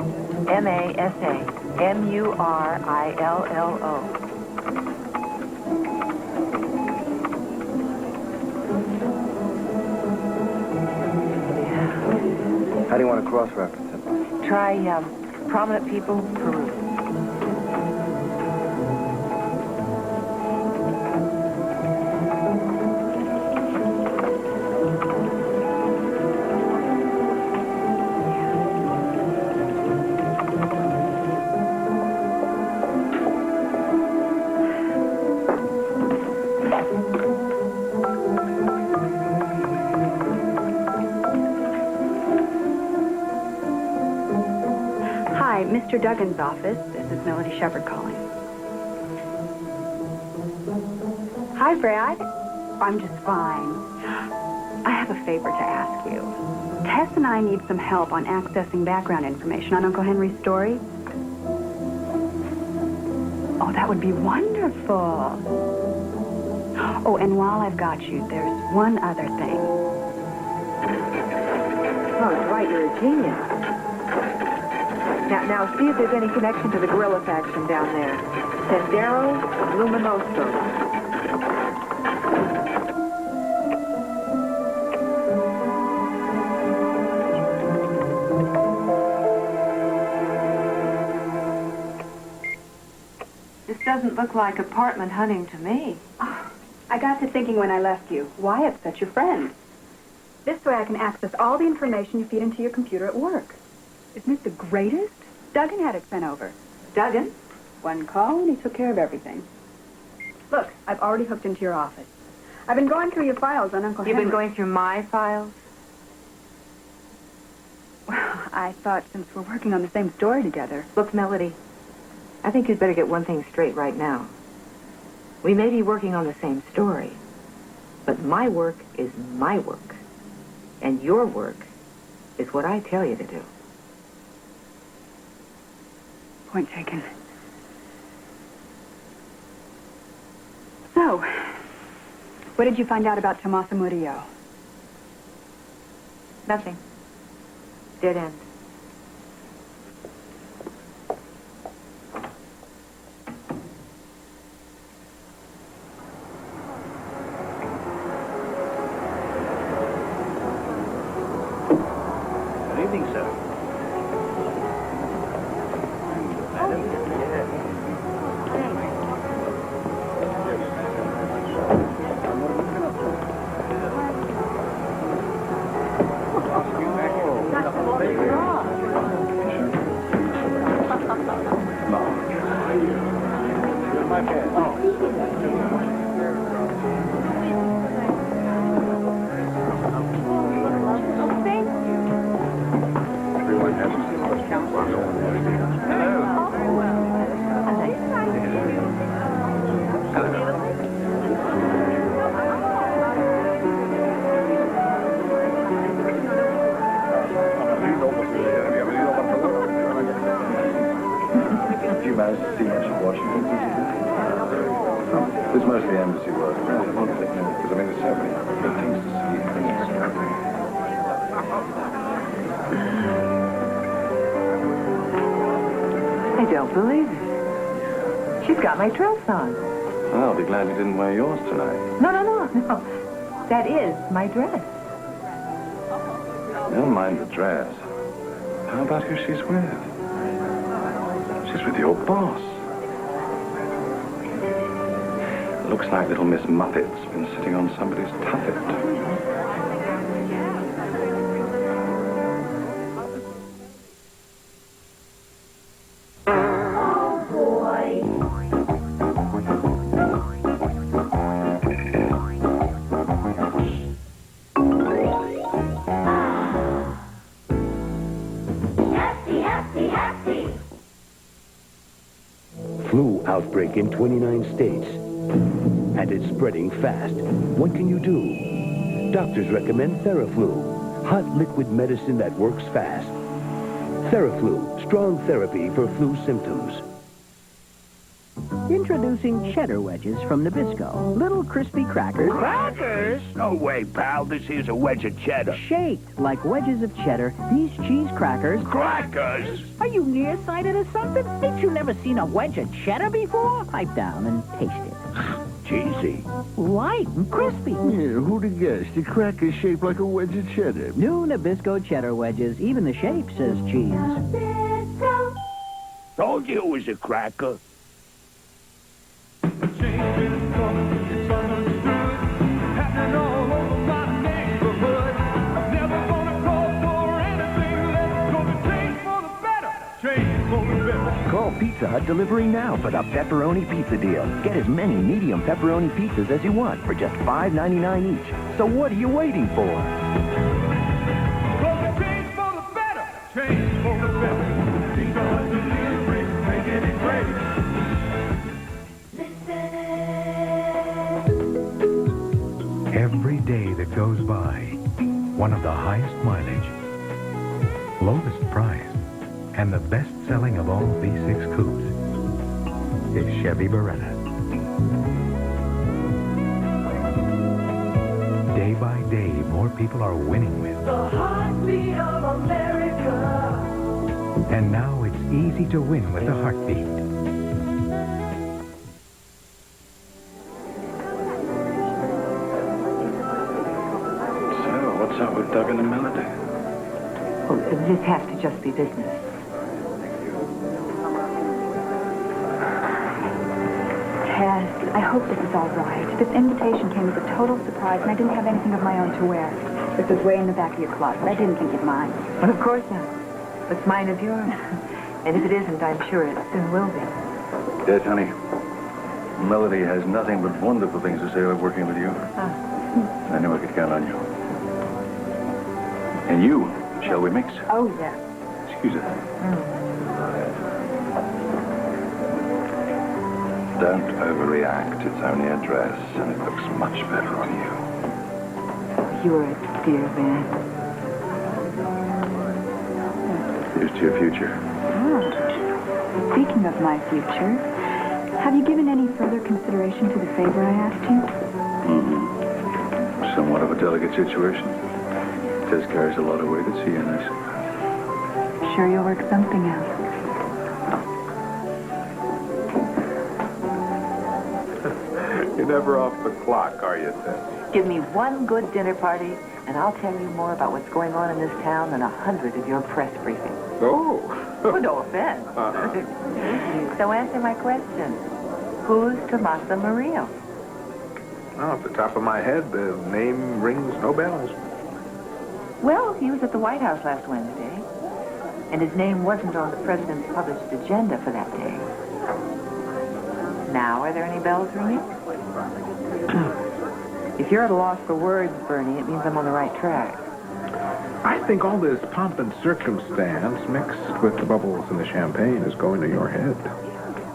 How do you want to cross-reference it? Try prominent people, Peru. Mr. Duggan's office. This is Melody Shepard calling. Hi, Brad. I'm just fine. I have a favor to ask you. Tess and I need some help on accessing background information on Uncle Henry's story. Oh, that would be wonderful. Oh, and while I've got you, there's one other thing. Oh, it's right. You're a genius. Now, see if there's any connection to the guerrilla faction down there. Sendero Luminoso. This doesn't look like apartment hunting to me. I got to thinking when I left you, Wyatt's such your friend. This way I can access all the information you feed into your computer at work. Isn't it the greatest? Duggan had it sent over. Duggan? One call and he took care of everything. Look, I've already hooked into your office. I've been going through your files on Uncle Henry. You've been going through my files? Well, I thought since we're working on the same story together. Look, Melody, I think you'd better get one thing straight right now. We may be working on the same story, but my work is my work. And your work is what I tell you to do. Point taken. So, what did you find out about Tomasa Murillo? Nothing. Dead end. Good evening, sir. It's mostly embassy work. Because, I mean, there's so many good things to see. I don't believe it. She's got my dress on. Well, I'll be glad you didn't wear yours tonight. No. That is my dress. Never mind the dress. How about who she's with? She's with your boss. Looks like little Miss Muppet's been sitting on somebody's tuffet. Outbreak in 29 states. And it's spreading fast. What can you do? Doctors recommend Theraflu, hot liquid medicine that works fast. Theraflu, strong therapy for flu symptoms. Introducing cheddar wedges from Nabisco. Little crispy crackers. Crackers? No way, pal. This here's a wedge of cheddar. Shaped like wedges of cheddar, these cheese crackers... Crackers? Are you nearsighted or something? Ain't you never seen a wedge of cheddar before? Pipe down and taste it. Cheesy. Light and crispy. Yeah, who'd have guessed? The cracker's shaped like a wedge of cheddar. New Nabisco cheddar wedges. Even the shape says cheese. Told you it was a cracker. Call Pizza Hut Delivery now for the pepperoni pizza deal. Get as many medium pepperoni pizzas as you want for just $5.99 each. So what are you waiting for? Change for the better. Change for the better. Pizza Hut Delivery, making it great. Every day that goes by, one of the highest mileage, lowest price, and the best-selling of all V6 coupes is Chevy Beretta. Day by day, more people are winning with. The heartbeat of America. And now it's easy to win with the heartbeat. So, what's up with Doug and the Melody? Oh, this has to just be business. Tess, I hope this is all right. This invitation came as a total surprise, and I didn't have anything of my own to wear. This was way in the back of your closet. I didn't think you'd mind. Well, of course not. What's mine is yours. And if it isn't, I'm sure it soon will be. Yes, honey. Melody has nothing but wonderful things to say about working with you. I knew I could count on you. And you, shall we mix? Oh, yeah. Excuse it. Don't overreact. It's only a dress, and it looks much better on you. You're a dear man. Here's to your future. Speaking of my future, have you given any further consideration to the favor I asked you? Somewhat of a delicate situation. Tess carries a lot of weight at CNS. Sure you'll work something out. You're never off the clock, are you, Tess? Give me one good dinner party, and I'll tell you more about what's going on in this town than 100 of your press briefings. Oh. Well, no offense. So answer my question. Who's Tommaso Murillo? Oh, off the top of my head, the name rings no bells. Well, he was at the White House last Wednesday, and his name wasn't on the president's published agenda for that day. Now, are there any bells ringing? If you're at a loss for words, Bernie, it means I'm on the right track. I think all this pomp and circumstance mixed with the bubbles in the champagne is going to your head.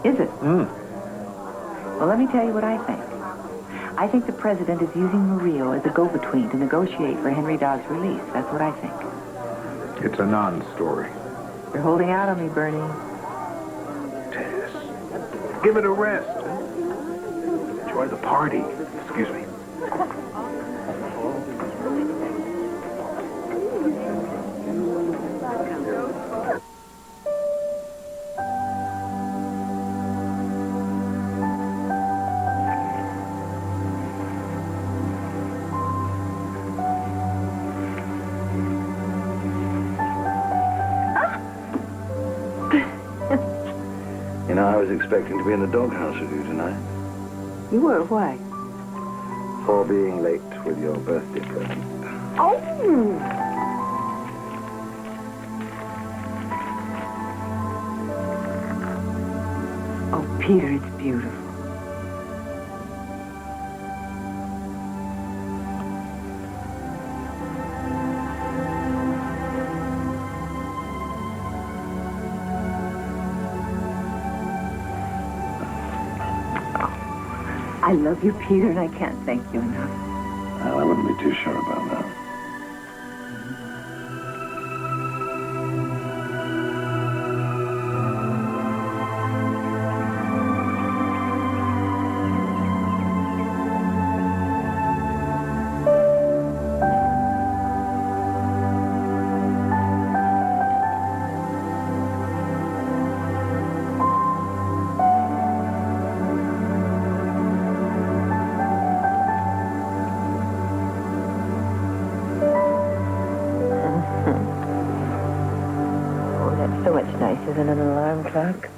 Is it? Well, let me tell you what I think. I think the president is using Murillo as a go-between to negotiate for Henry Dodd's release. That's what I think. It's a non-story. You're holding out on me, Bernie. Tess, give it a rest. Enjoy the party. Excuse me. You know, I was expecting to be in the doghouse with you tonight. You were? Why? For being late with your birthday present. Oh! Oh, Peter, it's beautiful. I love you, Peter, and I can't thank you enough. Well, I wouldn't be too sure about that. So much nicer than an alarm clock.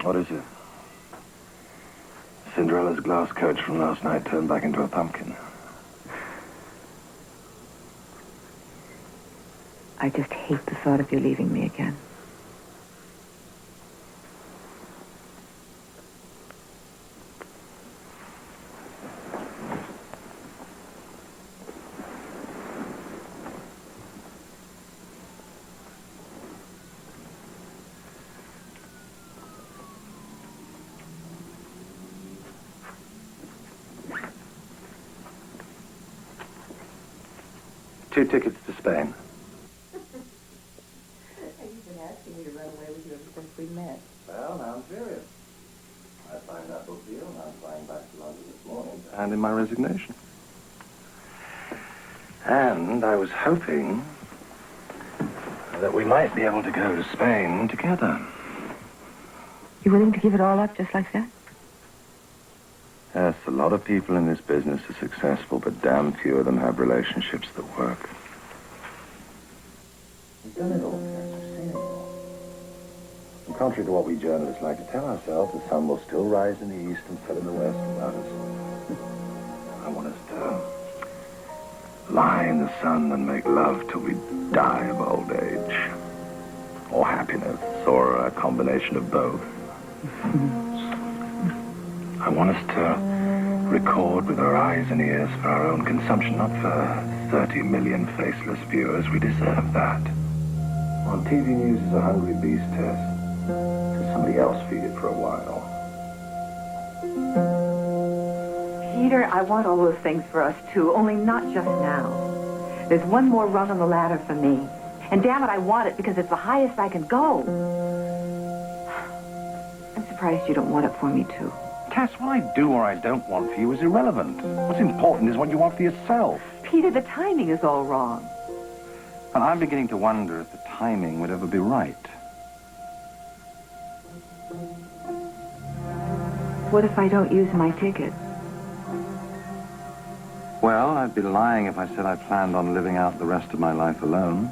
What is it? Cinderella's glass coach from last night turned back into a pumpkin. I just hate the thought of you leaving me again. Two tickets to Spain. You've been asking me to run away with you ever since we met. Well, now I'm serious. I signed that book deal and I'm flying back to London this morning to hand in my resignation. And I was hoping that we might be able to go to Spain together. You willing to give it all up just like that? Yes, a lot of people in this business are successful, but damn few of them have relationships that work. We've done it all, Tess. We've seen it all. And contrary to what we journalists like to tell ourselves, the sun will still rise in the east and set in the west without us. I want us to lie in the sun and make love till we die of old age. Or happiness, or a combination of both. I want us to record with our eyes and ears for our own consumption, not for 30 million faceless viewers. We deserve that. On TV news is a hungry beast, Tess. Let somebody else feed it for a while. Peter, I want all those things for us, too, only not just now. There's one more rung on the ladder for me. And damn it, I want it because it's the highest I can go. I'm surprised you don't want it for me, too. Tess, what I do or I don't want for you is irrelevant. What's important is what you want for yourself. Peter, the timing is all wrong. And I'm beginning to wonder if the timing would ever be right. What if I don't use my ticket? Well, I'd be lying if I said I planned on living out the rest of my life alone.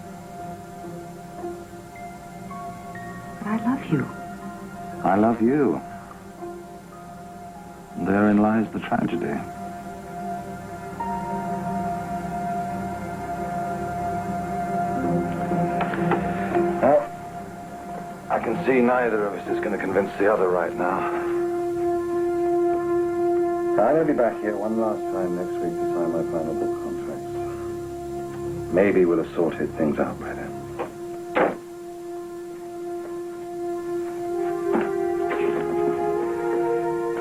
But I love you. I love you. Therein lies the tragedy. Well, I can see neither of us is going to convince the other right now. I'm going to be back here one last time next week to sign my final book contracts. Maybe we'll have sorted things out by then.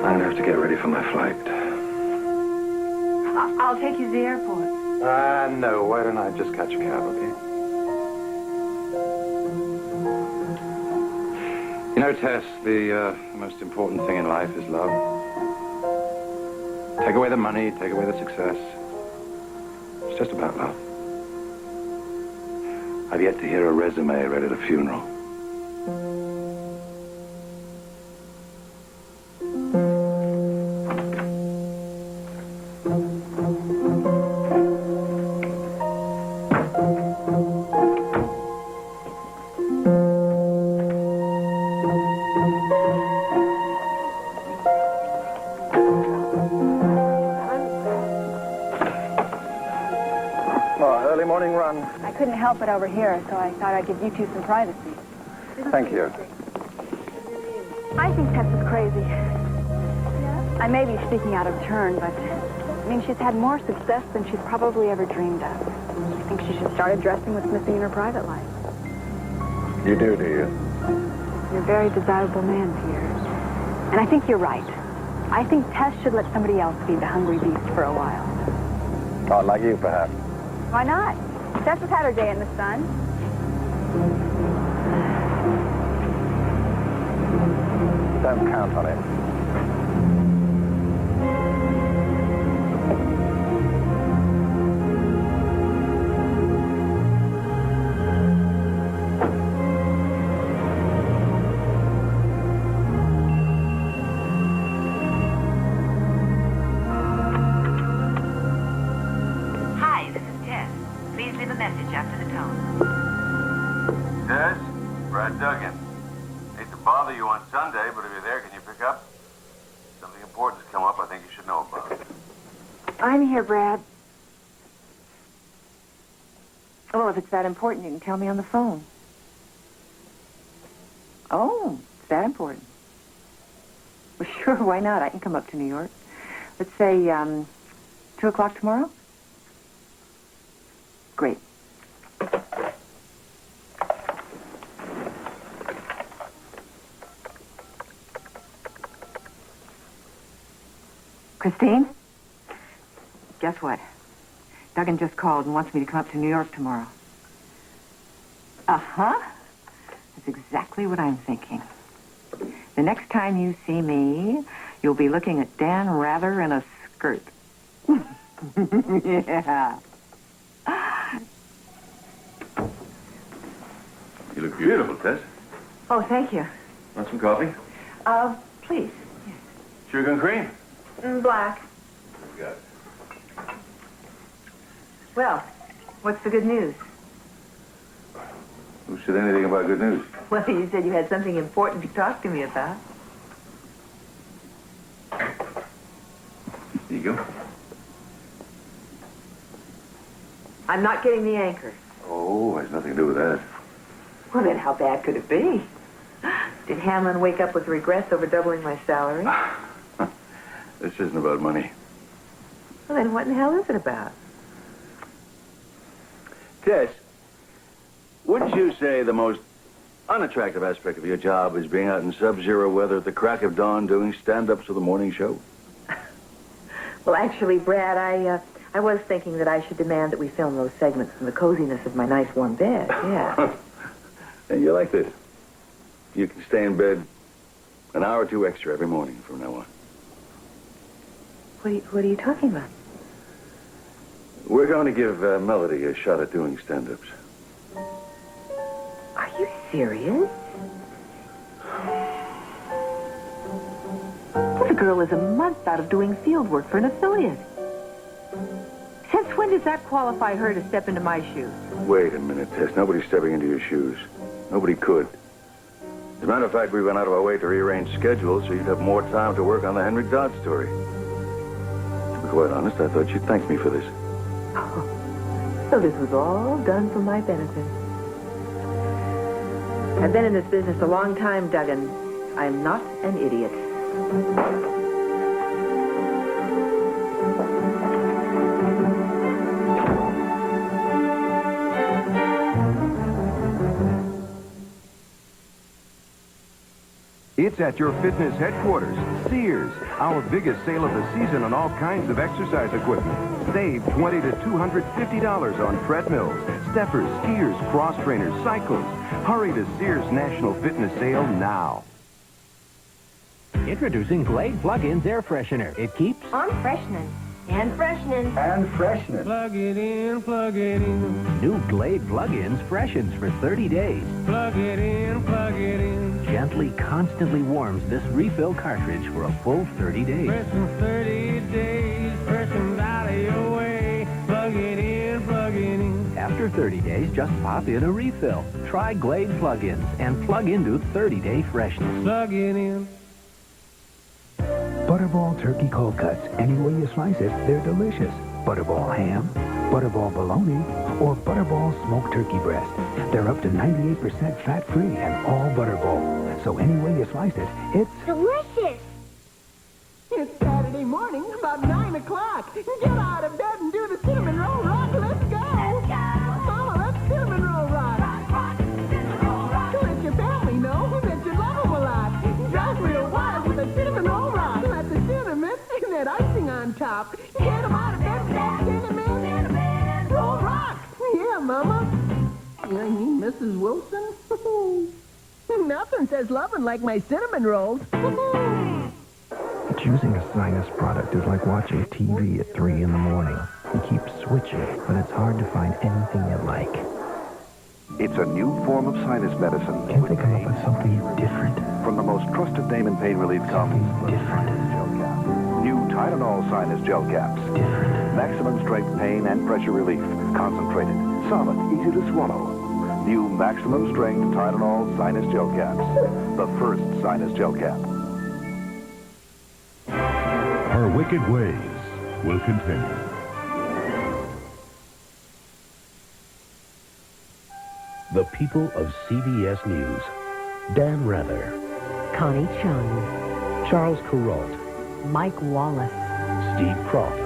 I'm going to have to get ready for my flight. I'll take you to the airport. No. Why don't I just catch a cab, okay? You know, Tess, the most important thing in life is love. Take away the money, take away the success. It's just about love. I've yet to hear a resume read at a funeral. Early morning run. I couldn't help it over here, so I thought I'd give you two some privacy. Thank you. I think Tess is crazy. I may be speaking out of turn, but I mean, she's had more success than she's probably ever dreamed of. I think she should start addressing what's missing in her private life. You do you? You're a very desirable man, Pierre. And I think you're right. I think Tess should let somebody else feed the hungry beast for a while. Not like you, perhaps. Why not? Tess has had her day in the sun. Don't count on it. Hi, this is Tess. Please leave a message after the tone. Tess, Brad Duggan. Hate to bother you on Sunday, but if you're there, can you pick up? Something important's come up I think you should know about. I'm here, Brad. Well, if it's that important, you can tell me on the phone. Oh, it's that important. Well, sure, why not? I can come up to New York. Let's say, 2 o'clock tomorrow? Great. Christine? Guess what? Duggan just called and wants me to come up to New York tomorrow. Uh-huh. That's exactly what I'm thinking. The next time you see me, you'll be looking at Dan Rather in a skirt. Yeah. You look beautiful, Tess. Oh, thank you. Want some coffee? Please. Sugar and cream? Black. Got it. Well, what's the good news? Who said anything about good news? Well, you said you had something important to talk to me about. There you go. I'm not getting the anchor. Oh, has nothing to do with that. Well, then how bad could it be? Did Hamlin wake up with regrets over doubling my salary? This isn't about money. Well, then what in the hell is it about? Tess, wouldn't you say the most unattractive aspect of your job is being out in sub-zero weather at the crack of dawn doing stand-ups for the morning show? Well, actually, Brad, I was thinking that I should demand that we film those segments in the coziness of my nice warm bed. Yeah. And you like this. You can stay in bed an hour or two extra every morning from now on. What are you talking about? We're going to give Melody a shot at doing stand-ups. Are you serious? The girl is a month out of doing field work for an affiliate. Since when does that qualify her to step into my shoes? Wait a minute, Tess. Nobody's stepping into your shoes. Nobody could. As a matter of fact, we went out of our way to rearrange schedules so you'd have more time to work on the Henry Dodd story. To be quite honest, I thought you'd thank me for this. Oh, so this was all done for my benefit. I've been in this business a long time, Duggan. I'm not an idiot. It's at your fitness headquarters, Sears. Our biggest sale of the season on all kinds of exercise equipment. Save $20 to $250 on treadmills, steppers, skiers, cross trainers, cycles. Hurry to Sears National Fitness Sale now. Introducing Glade Plug-ins Air Freshener. It keeps on freshening. And freshening. and freshening. Plug it in, plug it in. New Glade Plug-ins freshens for 30 days. Plug it in, plug it in. Gently, constantly warms this refill cartridge for a full 30 days. Freshen 30 days, freshen out of your way. Plug it in, plug it in. After 30 days, just pop in a refill. Try Glade Plug-ins and plug into 30-day freshness. Plug it in. Butterball turkey cold cuts. Any way you slice it, they're delicious. Butterball ham, Butterball bologna, or Butterball smoked turkey breast. They're up to 98% fat-free and all Butterball. So any way you slice it, it's delicious. It's Saturday morning, about 9 o'clock. Get out of bed and do the cinnamon roll rock. Let's go. Let's go. Mama, let's cinnamon roll rock. Rock, rock, cinnamon roll rock. Let your family know that you love them a lot. Drive real wild with a cinnamon roll rock. Let the cinnamon and that icing on top. Get them out of bed with that cinnamon roll rock. Yeah, Mama. I mean, Mrs. Wilson. Nothing says loving like my cinnamon rolls. choosing a sinus product is like watching TV at 3 in the morning. You keep switching, but it's hard to find anything you like. It's a new form of sinus medicine. Can't they come up with something different? From the most trusted name in pain relief comes different. New Tylenol sinus gel caps. Different. Maximum strength pain and pressure relief. Concentrated. Solid. Easy to swallow. New maximum strength Tylenol sinus gel caps. The first sinus gel cap. Her wicked ways will continue. The people of CBS News. Dan Rather. Connie Chung. Charles Kuralt. Mike Wallace. Steve Croft.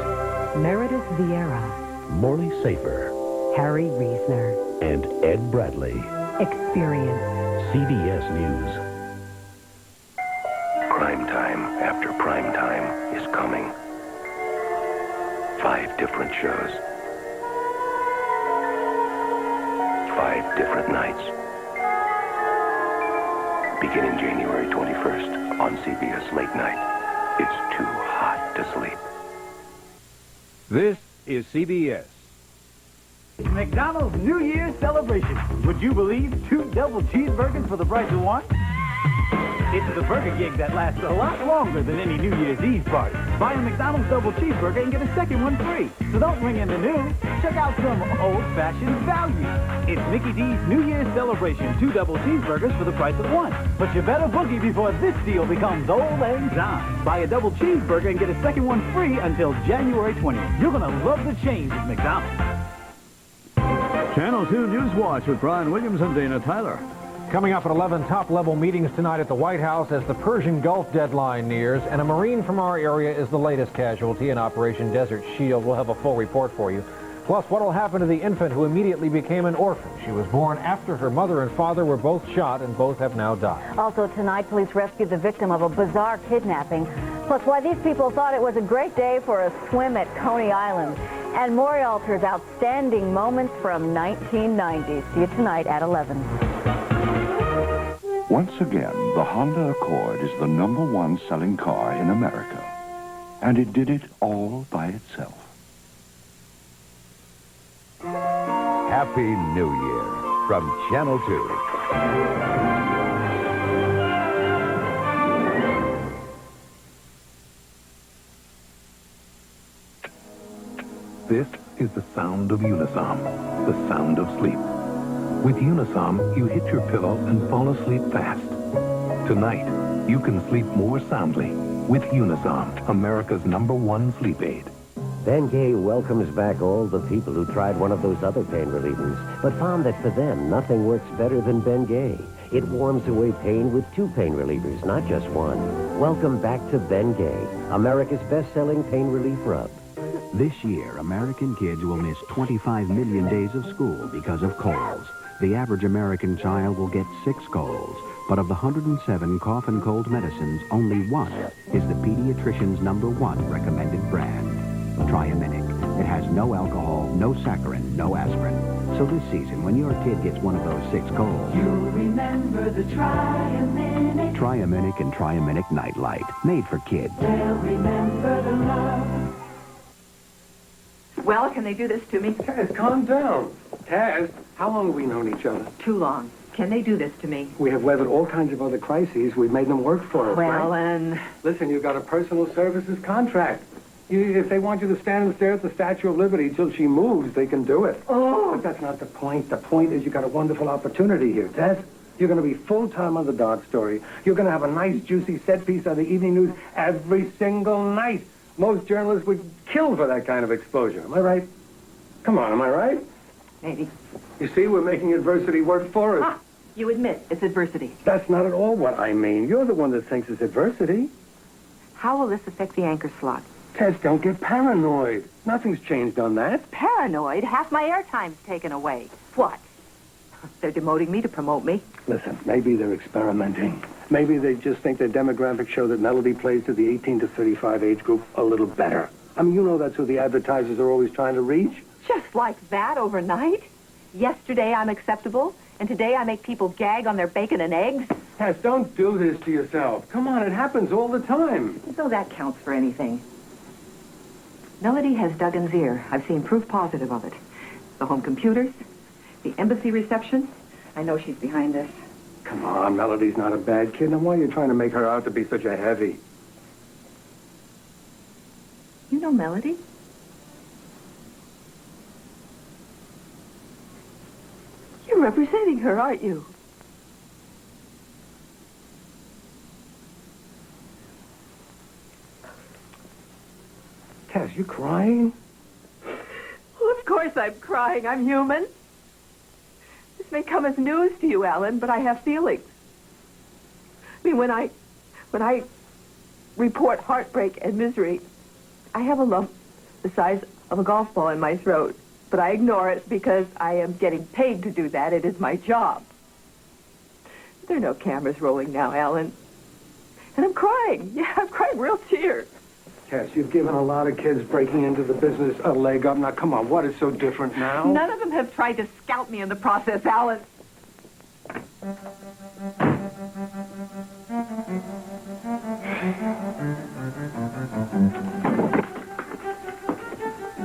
Meredith Vieira. Morley Safer. Harry Reisner. And Ed Bradley. Experience. CBS News. Prime time after prime time is coming. 5 different shows. 5 different nights. Beginning January 21st on CBS Late Night. It's too hot to sleep. This is CBS. McDonald's New Year's celebration. Would you believe 2 double cheeseburgers for the price of 1? It's the burger gig that lasts a lot longer than any New Year's Eve party. Buy a McDonald's double cheeseburger and get a second one free. So don't ring in the new. Check out some old-fashioned value. It's Mickey D's New Year's celebration. 2 double cheeseburgers for the price of 1. But you better boogie before this deal becomes old and time. Buy a double cheeseburger and get a second one free until January 20th. You're going to love the change at McDonald's. Channel 2 News Watch with Brian Williams and Dana Tyler. Coming up at 11, top-level meetings tonight at the White House as the Persian Gulf deadline nears, and a Marine from our area is the latest casualty in Operation Desert Shield. We'll have a full report for you. Plus, what will happen to the infant who immediately became an orphan? She was born after her mother and father were both shot, and both have now died. Also tonight, police rescued the victim of a bizarre kidnapping. Plus, why these people thought it was a great day for a swim at Coney Island. And Maury Alter's outstanding moments from 1990. See you tonight at 11. Once again, the Honda Accord is the #1 selling car in America. And it did it all by itself. Happy New Year from Channel 2. This is the sound of Unisom, the sound of sleep. With Unisom, you hit your pillow and fall asleep fast. Tonight, you can sleep more soundly with Unisom, America's #1 sleep aid. Bengay welcomes back all the people who tried one of those other pain relievers, but found that for them, nothing works better than Bengay. It warms away pain with 2 pain relievers, not just 1. Welcome back to Bengay, America's best-selling pain relief rub. This year, American kids will miss 25 million days of school because of colds. The average American child will get 6 colds. But of the 107 cough and cold medicines, only one is the pediatrician's #1 recommended brand, Triaminic. It has no alcohol, no saccharin, no aspirin. So this season, when your kid gets one of those 6 colds, You'll remember the Triaminic. Triaminic and Triaminic Nightlight, made for kids. They'll remember the love. Well, can they do this to me? Tess, calm down. Tess, how long have we known each other? Too long. Can they do this to me? We have weathered all kinds of other crises. We've made them work for us, Well, right? and... Listen, you've got a personal services contract. If they want you to stand and stare at the Statue of Liberty till she moves, they can do it. Oh! But that's not the point. The point is you got a wonderful opportunity here, Tess. You're going to be full-time on the dark story. You're going to have a nice, juicy set piece on the evening news every single night. Most journalists would kill for that kind of exposure. Am I right? Come on, am I right? Maybe. You see, we're making adversity work for us. Ah, you admit it's adversity. That's not at all what I mean. You're the one that thinks it's adversity. How will this affect the anchor slot? Tess, don't get paranoid. Nothing's changed on that. Paranoid? Half my airtime's taken away. What? They're demoting me to promote me. Listen, maybe they're experimenting. Maybe they just think their demographics show that Melody plays to the 18 to 35 age group a little better. I mean, you know that's who the advertisers are always trying to reach. Just like that overnight? Yesterday I'm acceptable, and today I make people gag on their bacon and eggs? Tess, don't do this to yourself. Come on, it happens all the time. So that counts for anything. Melody has Duggan's ear. I've seen proof positive of it. The home computers, the embassy reception. I know she's behind this. Come on, Melody's not a bad kid. Now, why are you trying to make her out to be such a heavy? You know Melody? You're representing her, aren't you? Tess, you crying? Well, of course I'm crying. I'm human. This may come as news to you, Alan, but I have feelings. I mean, when I report heartbreak and misery, I have a lump the size of a golf ball in my throat. But I ignore it because I am getting paid to do that. It is my job. There are no cameras rolling now, Alan. And I'm crying. Yeah, I'm crying real tears. Tess, you've given a lot of kids breaking into the business a leg up. Now, come on, what is so different now? None of them have tried to scout me in the process, Alan.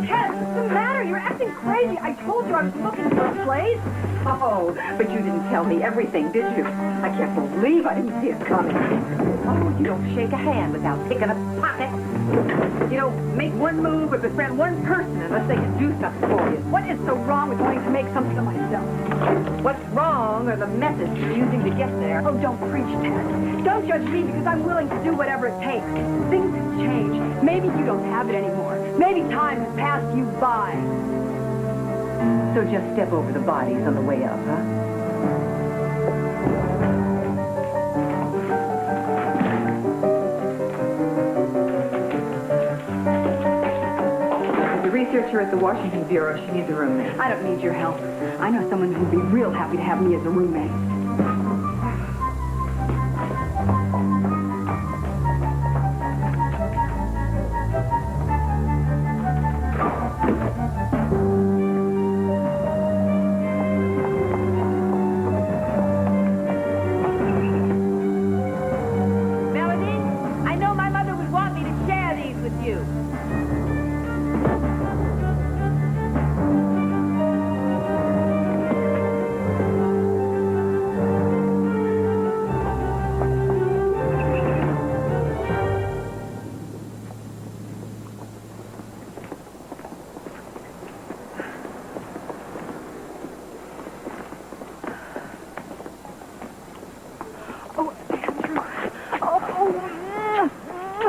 Tess, what's the matter? You're acting crazy. I told you I was looking for a place. Oh, but you didn't tell me everything, did you? I can't believe I didn't see it coming. Oh, you don't shake a hand without picking a pocket. You don't make one move or befriend one person unless they can do something for you. What is so wrong with wanting to make something of myself? What's wrong are the methods you're using to get there. Oh, don't preach, Tess. Don't judge me because I'm willing to do whatever it takes. Things have changed. Maybe you don't have it anymore. Maybe time has passed you by. So just step over the bodies on the way up, huh? The researcher at the Washington Bureau, she needs a roommate. I don't need your help. I know someone who'd be real happy to have me as a roommate.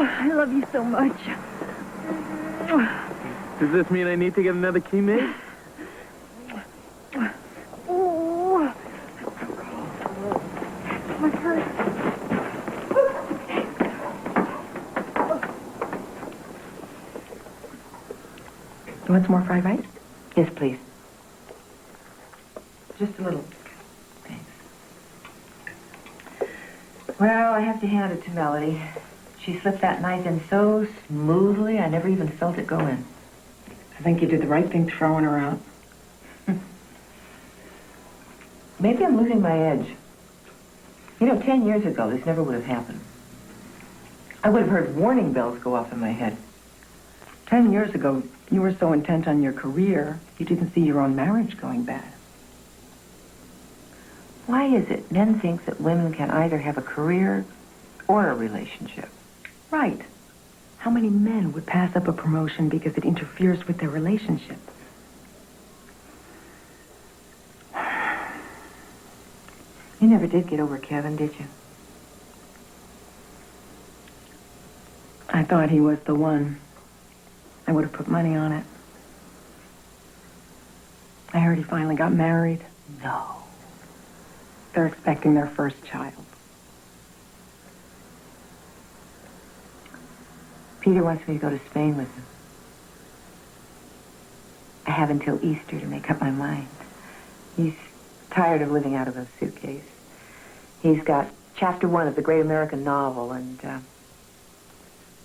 I love you so much. Does this mean I need to get another key made? Oh, my hurt. You want some more fried rice? Yes, please. Just a little. Thanks. Well, I have to hand it to Melody. She slipped that knife in so smoothly, I never even felt it go in. I think you did the right thing throwing her out. Maybe I'm losing my edge. 10 years ago, this never would have happened. I would have heard warning bells go off in my head. 10 years ago, you were so intent on your career, you didn't see your own marriage going bad. Why is it men think that women can either have a career or a relationship? Right. How many men would pass up a promotion because it interferes with their relationship? You never did get over Kevin, did you? I thought he was the one. I would have put money on it. I heard he finally got married. No. They're expecting their first child. Peter wants me to go to Spain with him. I have until Easter to make up my mind. He's tired of living out of a suitcase. He's got chapter 1 of the great American novel, and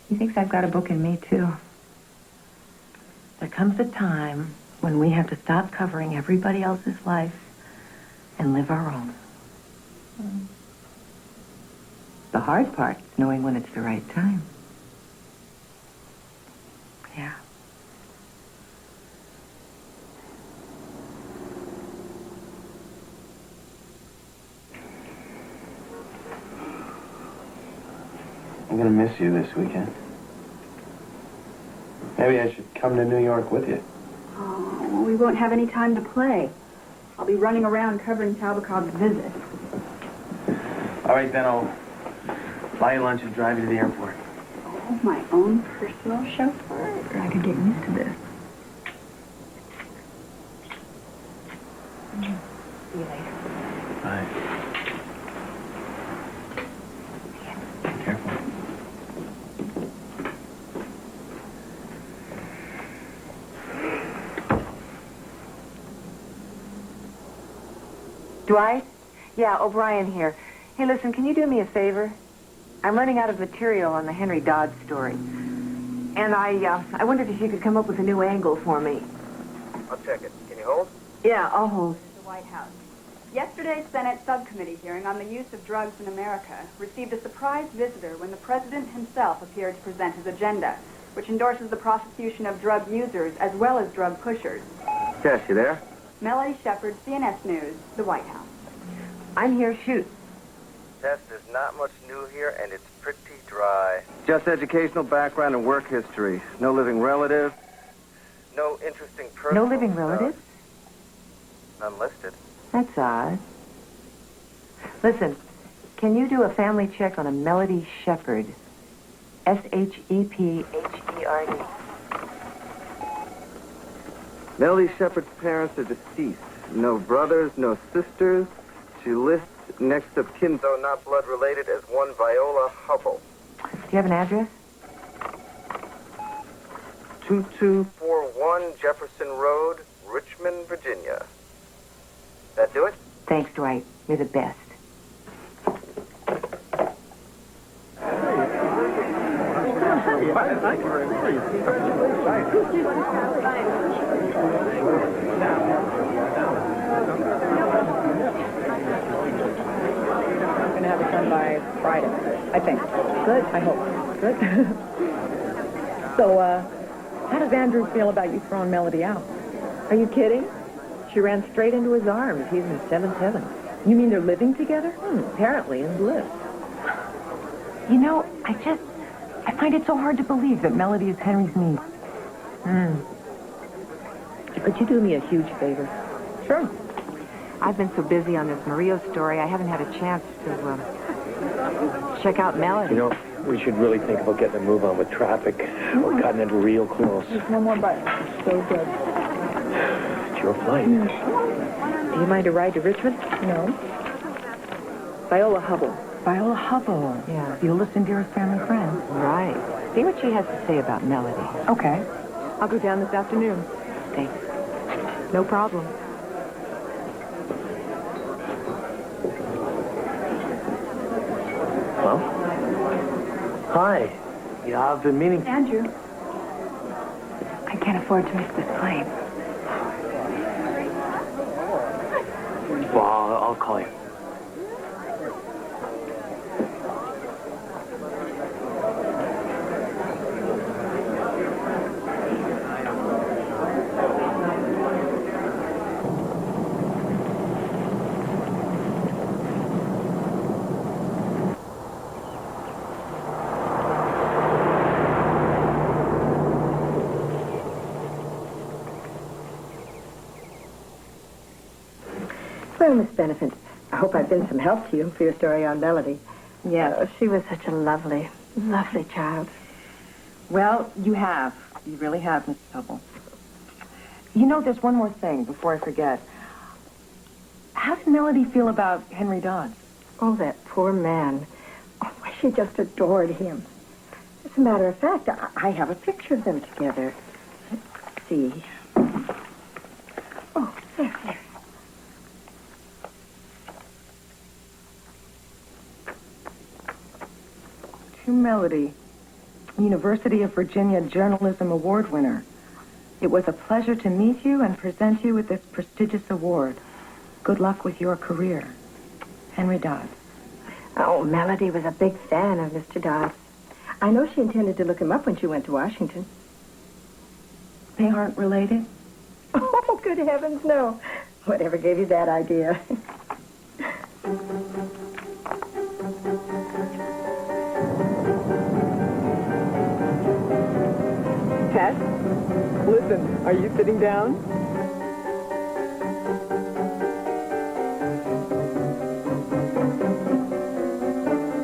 he thinks I've got a book in me, too. There comes a time when we have to stop covering everybody else's life and live our own. The hard part is knowing when it's the right time. Yeah. I'm gonna miss you this weekend. Maybe I should come to New York with you. Oh, well, we won't have any time to play. I'll be running around covering Talbot's visit. All right, then I'll buy you lunch and drive you to the airport. Oh, my own personal chauffeur? I could get used to this. See you later. Bye. Be careful. Dwight? Yeah, O'Brien here. Hey, listen, can you do me a favor? I'm running out of material on the Henry Dodd story. And I wondered if you could come up with a new angle for me. I'll check it. Can you hold? Yeah, I'll hold. The White House. Yesterday's Senate subcommittee hearing on the use of drugs in America received a surprise visitor when the president himself appeared to present his agenda, which endorses the prosecution of drug users as well as drug pushers. Tess, you there? Melody Shepard, CNS News, the White House. I'm here, shoot. Tess, there's not much new here, and it's pretty dry. Just educational background and work history. No living relative. No interesting personal No living relatives? None listed. That's odd. Listen, can you do a family check on a Melody Shepard? Shepherd. Melody Shepard's parents are deceased. No brothers, no sisters. She lists next of kin, though not blood related, as one Viola Hubble. Do you have an address? 2241 Jefferson Road, Richmond, Virginia. That do it? Thanks, Dwight. You're the best. I'm going to have it done by Friday, I think. Good. I hope. Good. So, how does Andrew feel about you throwing Melody out? Are you kidding? She ran straight into his arms. He's in 7th heaven. You mean they're living together? Apparently in bliss. You know, I find it so hard to believe that Melody is Henry's niece. Could you do me a huge favor? Sure. I've been so busy on this Maria story, I haven't had a chance to check out Melody. You know, we should really think about getting a move on with traffic. We're cutting it real close. There's no more buts. So good. It's your flight. Do you mind a ride to Richmond? No. Viola Hubble. Viola Hubble. Yeah. Viola's and dearest family friend. Right. See what she has to say about Melody. Okay. I'll go down this afternoon. Thanks. No problem. Hello? Hi. Yeah, I've been meaning... Andrew, I can't afford to miss this plane. Well, I'll call you. Well, Miss Benefit, I hope I've been some help to you for your story on Melody. Yeah, she was such a lovely, lovely child. Well, you have. You really have, Mrs. Hubble. You know, there's one more thing before I forget. How did Melody feel about Henry Dodds? Oh, that poor man. Oh, she just adored him. As a matter of fact, I have a picture of them together. Let's see. Oh, there. To Melody, University of Virginia Journalism Award winner. It was a pleasure to meet you and present you with this prestigious award. Good luck with your career. Henry Dodds. Oh, Melody was a big fan of Mr. Dodds. I know she intended to look him up when she went to Washington. They aren't related? Oh, good heavens, no. Whatever gave you that idea? Tess, listen, are you sitting down?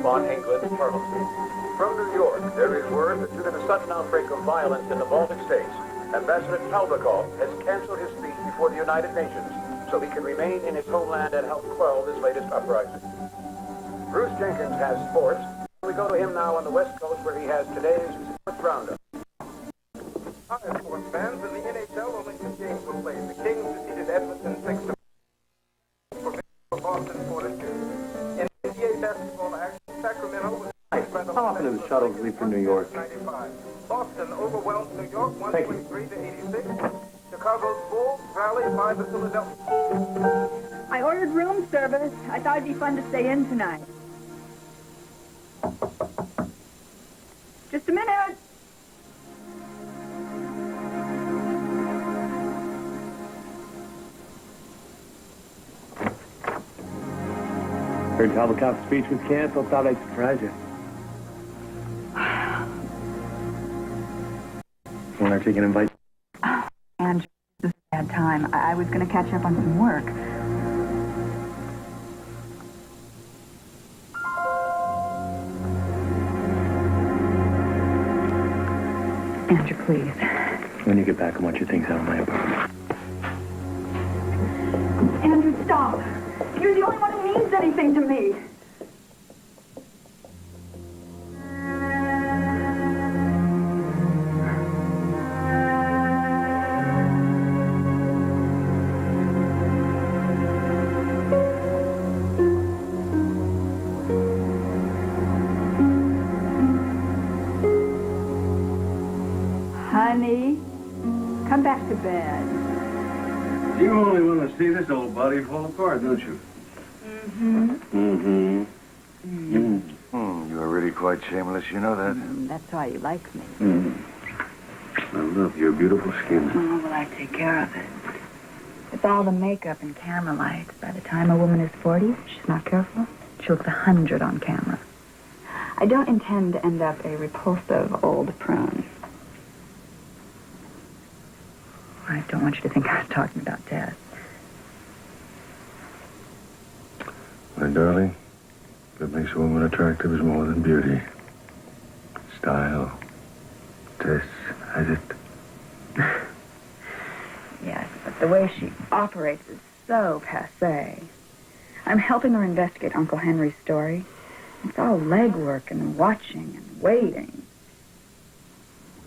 Von England, Parliament. From New York, there is word that due to the sudden outbreak of violence in the Baltic states, Ambassador Talbakov has canceled his speech before the United Nations so he can remain in his homeland and help quell this latest uprising. Bruce Jenkins has sports. We go to him now on the West Coast where he has today's sports roundup. Hi, sports fans. In the NHL, only 2 games were played. The Kings defeated Edmonton 6-4 for Boston 4-2. In NBA basketball action, Sacramento was How often do the shuttles leave for New York? 95. Boston overwhelmed New York 123-86. Chicago's Bulls rallied by the Philadelphia. I ordered room service. I thought it'd be fun to stay in tonight. Just a minute. Heard Talbokov's speech was canceled. Thought I'd surprise you. Wonder if you can invite... Andrew, this is a bad time. I was going to catch up on some work. Andrew, please. When you get back, I want your things out of my apartment. Andrew, stop. You're the only one who means anything to me. Honey, come back to bed. You only want to see this old body fall apart, don't you? Mm-hmm. You are really quite shameless, you know that? That's why you like me. I love your beautiful skin. Oh, well, I take care of it. With all the makeup and camera lights, by the time a woman is 40, if she's not careful, she looks 100 on camera. I don't intend to end up a repulsive old prune. I don't want you to think I was talking about Tess. My darling, what makes a woman attractive is more than beauty. Style. Tess has it. Yes, but the way she operates is so passé. I'm helping her investigate Uncle Henry's story. It's all legwork and watching and waiting.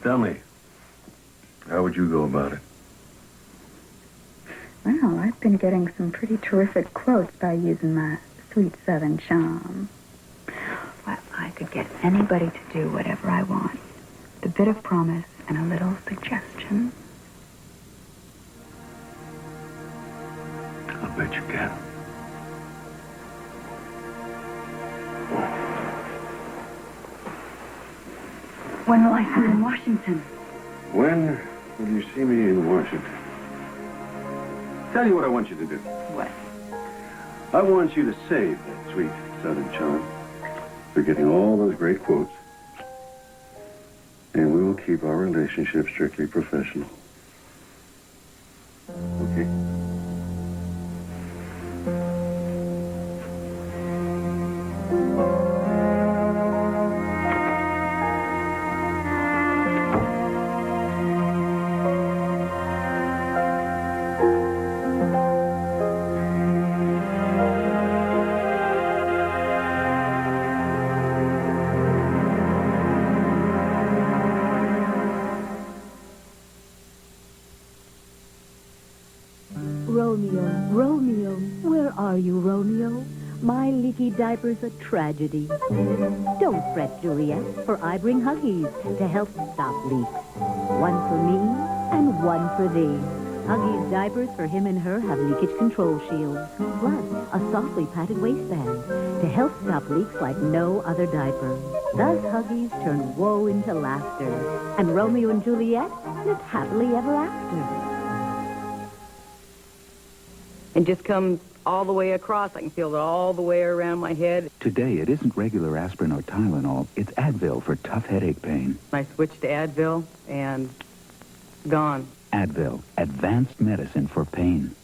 Tell me, how would you go about it? Well, I've been getting some pretty terrific quotes by using my sweet Southern charm. Well, I could get anybody to do whatever I want. The bit of promise and a little suggestion. I'll bet you can. When will I see you in Washington? When will you see me in Washington? Tell you what I want you to do. What? I want you to save that sweet Southern charm. We're getting all those great quotes. And we will keep our relationship strictly professional. Okay? Romeo, where are you, Romeo? My leaky diaper's a tragedy. Don't fret, Juliet, for I bring Huggies to help stop leaks. One for me and one for thee. Huggies diapers for him and her have leakage control shields, plus a softly padded waistband to help stop leaks like no other diaper. Thus Huggies turn woe into laughter, and Romeo and Juliet live happily ever after. And just comes all the way across. I can feel it all the way around my head. Today, it isn't regular aspirin or Tylenol. It's Advil for tough headache pain. I switched to Advil, and gone. Advil, advanced medicine for pain.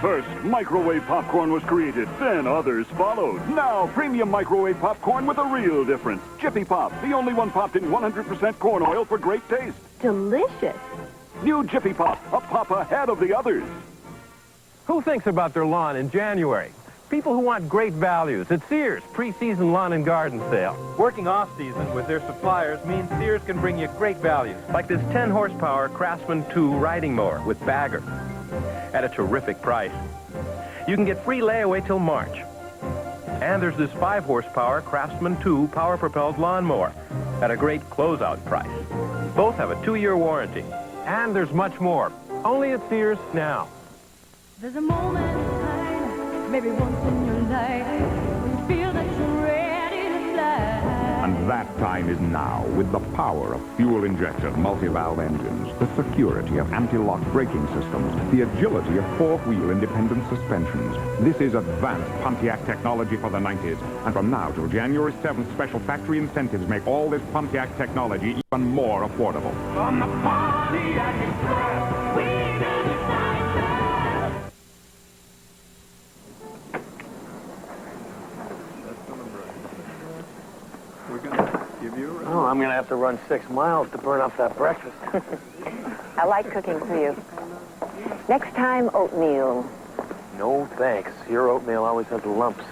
First, microwave popcorn was created. Then others followed. Now, premium microwave popcorn with a real difference. Jiffy Pop, the only one popped in 100% corn oil for great taste. Delicious. New Jiffy Pop, a pop ahead of the others. Who thinks about their lawn in January? People who want great values. At Sears, pre-season lawn and garden sale. Working off-season with their suppliers means Sears can bring you great values, like this 10-horsepower Craftsman 2 riding mower with bagger at a terrific price. You can get free layaway till March. And there's this 5-horsepower Craftsman 2 power-propelled lawnmower at a great closeout price. Both have a 2-year warranty. And there's much more. Only at Sears now. There's a moment in time, maybe once in your life, when you feel that you're ready to fly. And that time is now, with the power of fuel-injected multi-valve engines, the security of anti-lock braking systems, the agility of 4-wheel independent suspensions. This is advanced Pontiac technology for the 90s. And from now till January 7th, special factory incentives make all this Pontiac technology even more affordable. On the Pontiac Express, we do the side. Oh, I'm going to have to run 6 miles to burn off that breakfast. I like cooking for you. Next time, oatmeal. No, thanks. Your oatmeal always has lumps.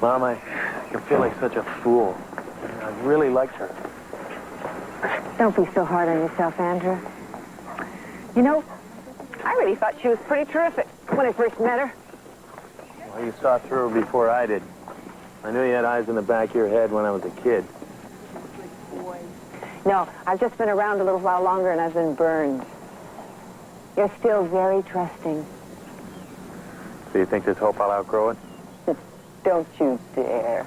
Mom, I feel like such a fool. I really liked her. Don't be so hard on yourself, Andrew. You know, I really thought she was pretty terrific when I first met her. Well, you saw through her before I did. I knew you had eyes in the back of your head when I was a kid. No, I've just been around a little while longer and I've been burned. You're still very trusting. So you think there's hope I'll outgrow it? Don't you dare.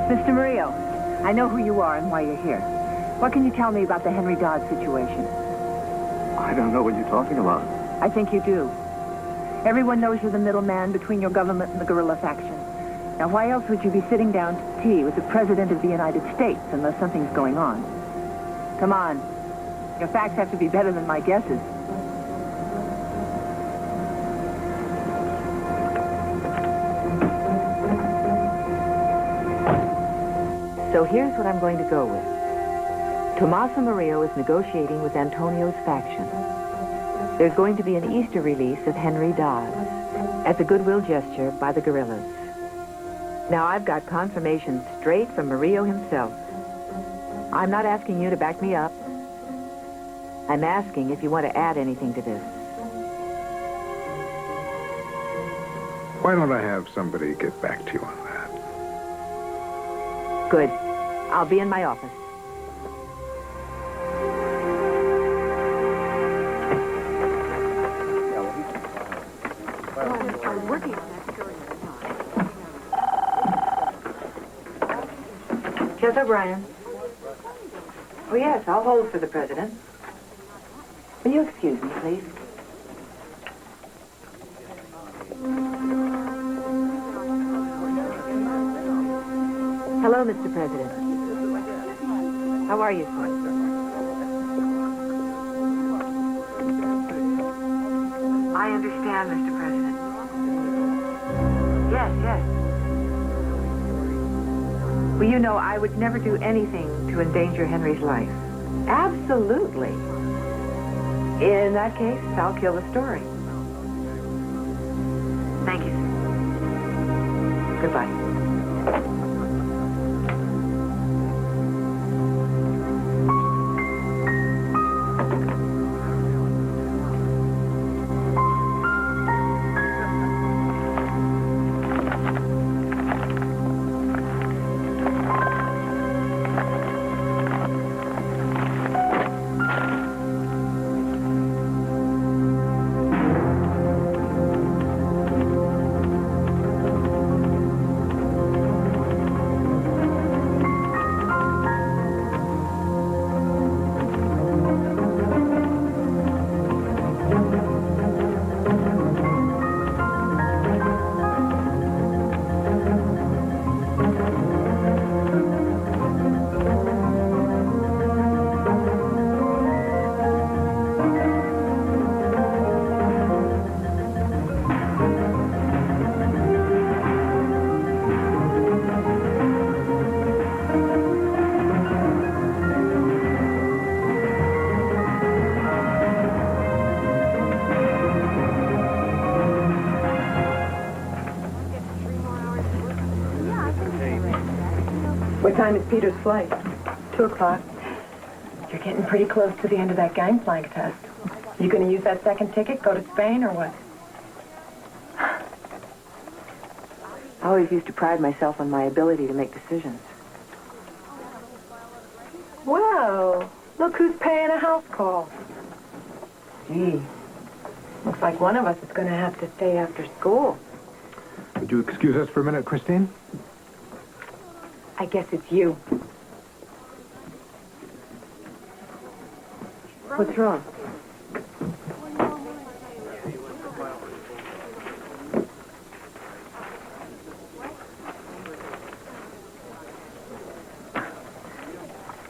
Mr. Murillo, I know who you are and why you're here. What can you tell me about the Henry Dodd situation? I don't know what you're talking about. I think you do. Everyone knows you're the middleman between your government and the guerrilla faction. Now, why else would you be sitting down to tea with the President of the United States unless something's going on? Come on. Your facts have to be better than my guesses. So here's what I'm going to go with. Tommaso Murillo is negotiating with Antonio's faction. There's going to be an Easter release of Henry Dodds as a goodwill gesture by the guerrillas. Now, I've got confirmation straight from Murillo himself. I'm not asking you to back me up. I'm asking if you want to add anything to this. Why don't I have somebody get back to you on that? Good. I'll be in my office. I'm working on that story. Tess O'Brien. Oh, yes, I'll hold for the president. Will you excuse me, please? Hello, Mr. President. How are you, sir? I understand, Mr. President. Yes, yes. Well, you know, I would never do anything to endanger Henry's life. Absolutely. In that case, I'll kill the story. Thank you, sir. Goodbye. What time is Peter's flight? 2 o'clock. You're getting pretty close to the end of that gangplank test. You going to use that second ticket, go to Spain, or what? I always used to pride myself on my ability to make decisions. Well, look who's paying a house call. Gee, looks like one of us is going to have to stay after school. Would you excuse us for a minute, Christine? I guess it's you. What's wrong?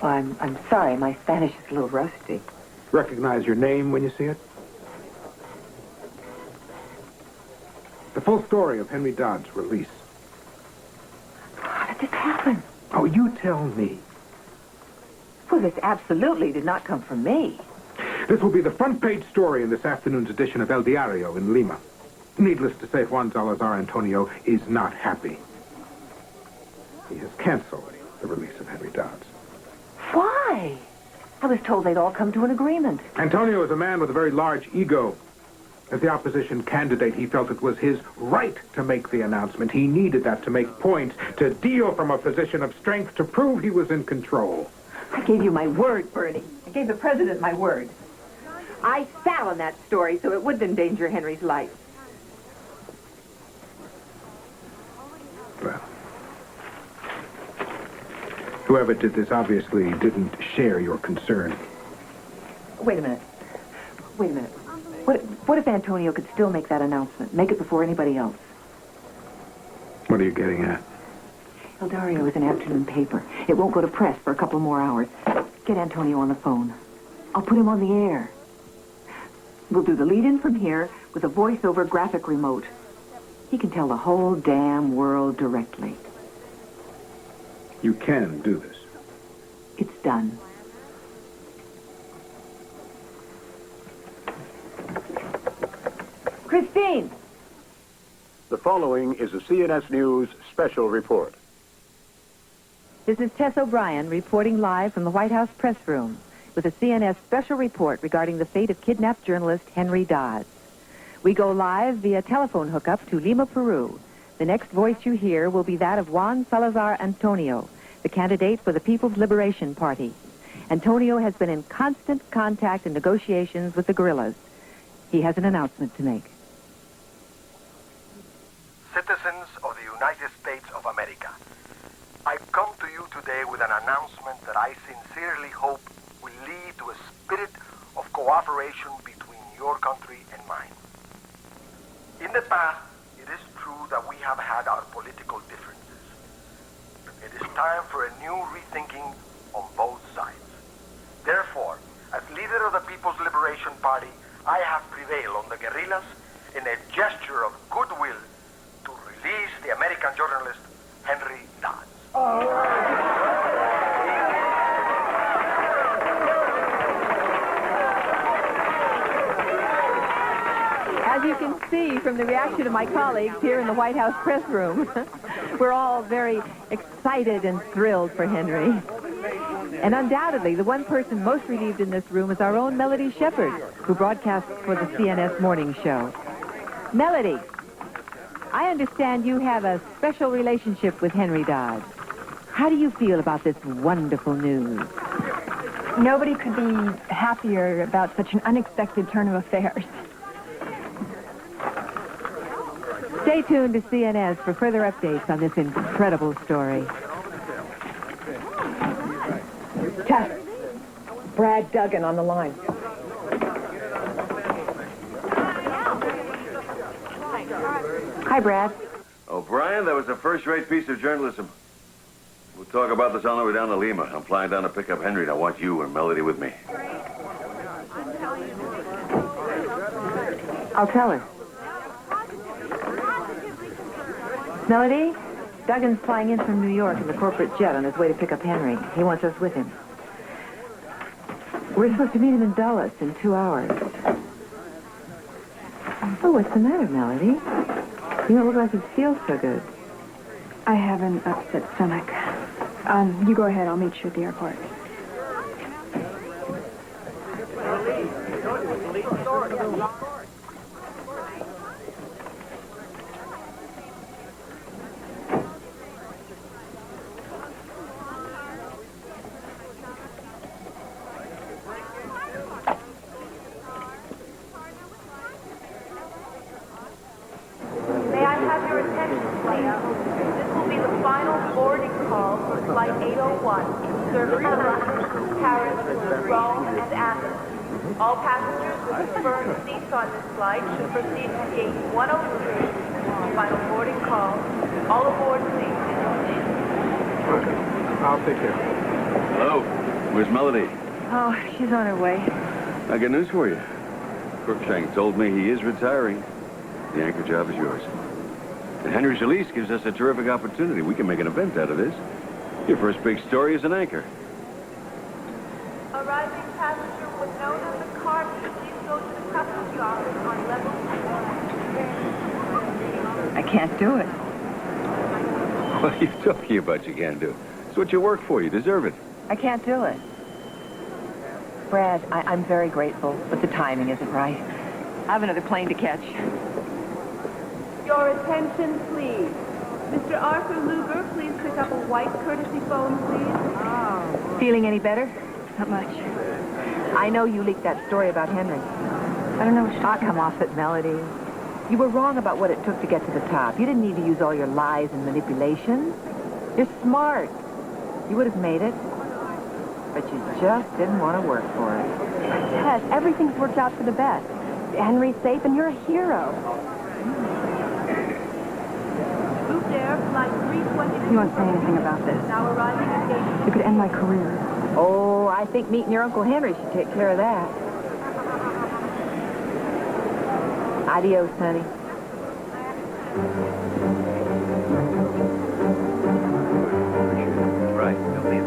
Well, I'm sorry. My Spanish is a little rusty. Recognize your name when you see it? The full story of Henry Dodd's release. How did this happen? Oh, you tell me. Well, this absolutely did not come from me. This will be the front page story in this afternoon's edition of El Diario in Lima. Needless to say, Juan Salazar Antonio is not happy. He has canceled the release of Henry Dodds. Why? I was told they'd all come to an agreement. Antonio is a man with a very large ego. As the opposition candidate, he felt it was his right to make the announcement. He needed that to make points, to deal from a position of strength, to prove he was in control. I gave you my word, Bernie. I gave the president my word. I sat on that story so it wouldn't endanger Henry's life. Well, whoever did this obviously didn't share your concern. Wait a minute. What if Antonio could still make that announcement? Make it before anybody else? What are you getting at? El Diario is an afternoon paper. It won't go to press for a couple more hours. Get Antonio on the phone. I'll put him on the air. We'll do the lead-in from here with a voice-over graphic remote. He can tell the whole damn world directly. You can do this. It's done. Christine! The following is a CNS News special report. This is Tess O'Brien reporting live from the White House press room with a CNS special report regarding the fate of kidnapped journalist Henry Dodds. We go live via telephone hookup to Lima, Peru. The next voice you hear will be that of Juan Salazar Antonio, the candidate for the People's Liberation Party. Antonio has been in constant contact and negotiations with the guerrillas. He has an announcement to make. Citizens of the United States of America, I come to you today with an announcement that I sincerely hope will lead to a spirit of cooperation between your country and mine. In the past, it is true that we have had our political differences. It is time for a new rethinking on both sides. Therefore, as leader of the People's Liberation Party, I have prevailed on the guerrillas in a gesture of goodwill to release the American journalist Henry Dodds. As you can see from the reaction of my colleagues here in the White House press room, we're all very excited and thrilled for Henry. And undoubtedly, the one person most relieved in this room is our own Melody Shepard, who broadcasts for the CNS Morning Show. Melody, I understand you have a special relationship with Henry Dodds. How do you feel about this wonderful news? Nobody could be happier about such an unexpected turn of affairs. Stay tuned to CNS for further updates on this incredible story. Tess, Brad Duggan on the line. Hi, Brad. O'Brien, that was a first-rate piece of journalism. We'll talk about this on the way down to Lima. I'm flying down to pick up Henry, and I want you and Melody with me. I'll tell her. Melody, Duggan's flying in from New York in the corporate jet on his way to pick up Henry. He wants us with him. We're supposed to meet him in Dulles in 2 hours. Oh, what's the matter, Melody? You don't look like you feel so good. I have an upset stomach. You go ahead. I'll meet you at the airport. May I have your attention, please? This will be the final boarding call for Flight 801, serving London, Paris, Rome, and Athens. All passengers with confirmed seats on this flight should proceed to gate 103. Final boarding call. All aboard, please. I'll take care. Hello. Where's Melody? Oh, she's on her way. I got news for you. Crookshank told me he is retiring. The anchor job is yours. And Henry's release gives us a terrific opportunity. We can make an event out of this. Your first big story is an anchor. Arriving passenger was known as the car. Please go to the customs office on level 4. I can't do it. What are you talking about you can't do? It's what you work for. You deserve it. I can't do it. Brad, I'm very grateful, but the timing isn't right. I have another plane to catch. Your attention, please. Mr. Arthur Luger, please pick up a white courtesy phone, please. Oh. Feeling any better? Not much. I know you leaked that story about Henry. I don't know what you're come off it, Melody. You were wrong about what it took to get to the top. You didn't need to use all your lies and manipulations. You're smart. You would have made it. But you just didn't want to work for it. Tess, everything's worked out for the best. Henry's safe, and you're a hero. Route Air, Flight 322. You won't say anything about this. Now arriving at gate. You could end my career. Oh, I think meeting your Uncle Henry should take care of that. Adios, honey. Right. You'll be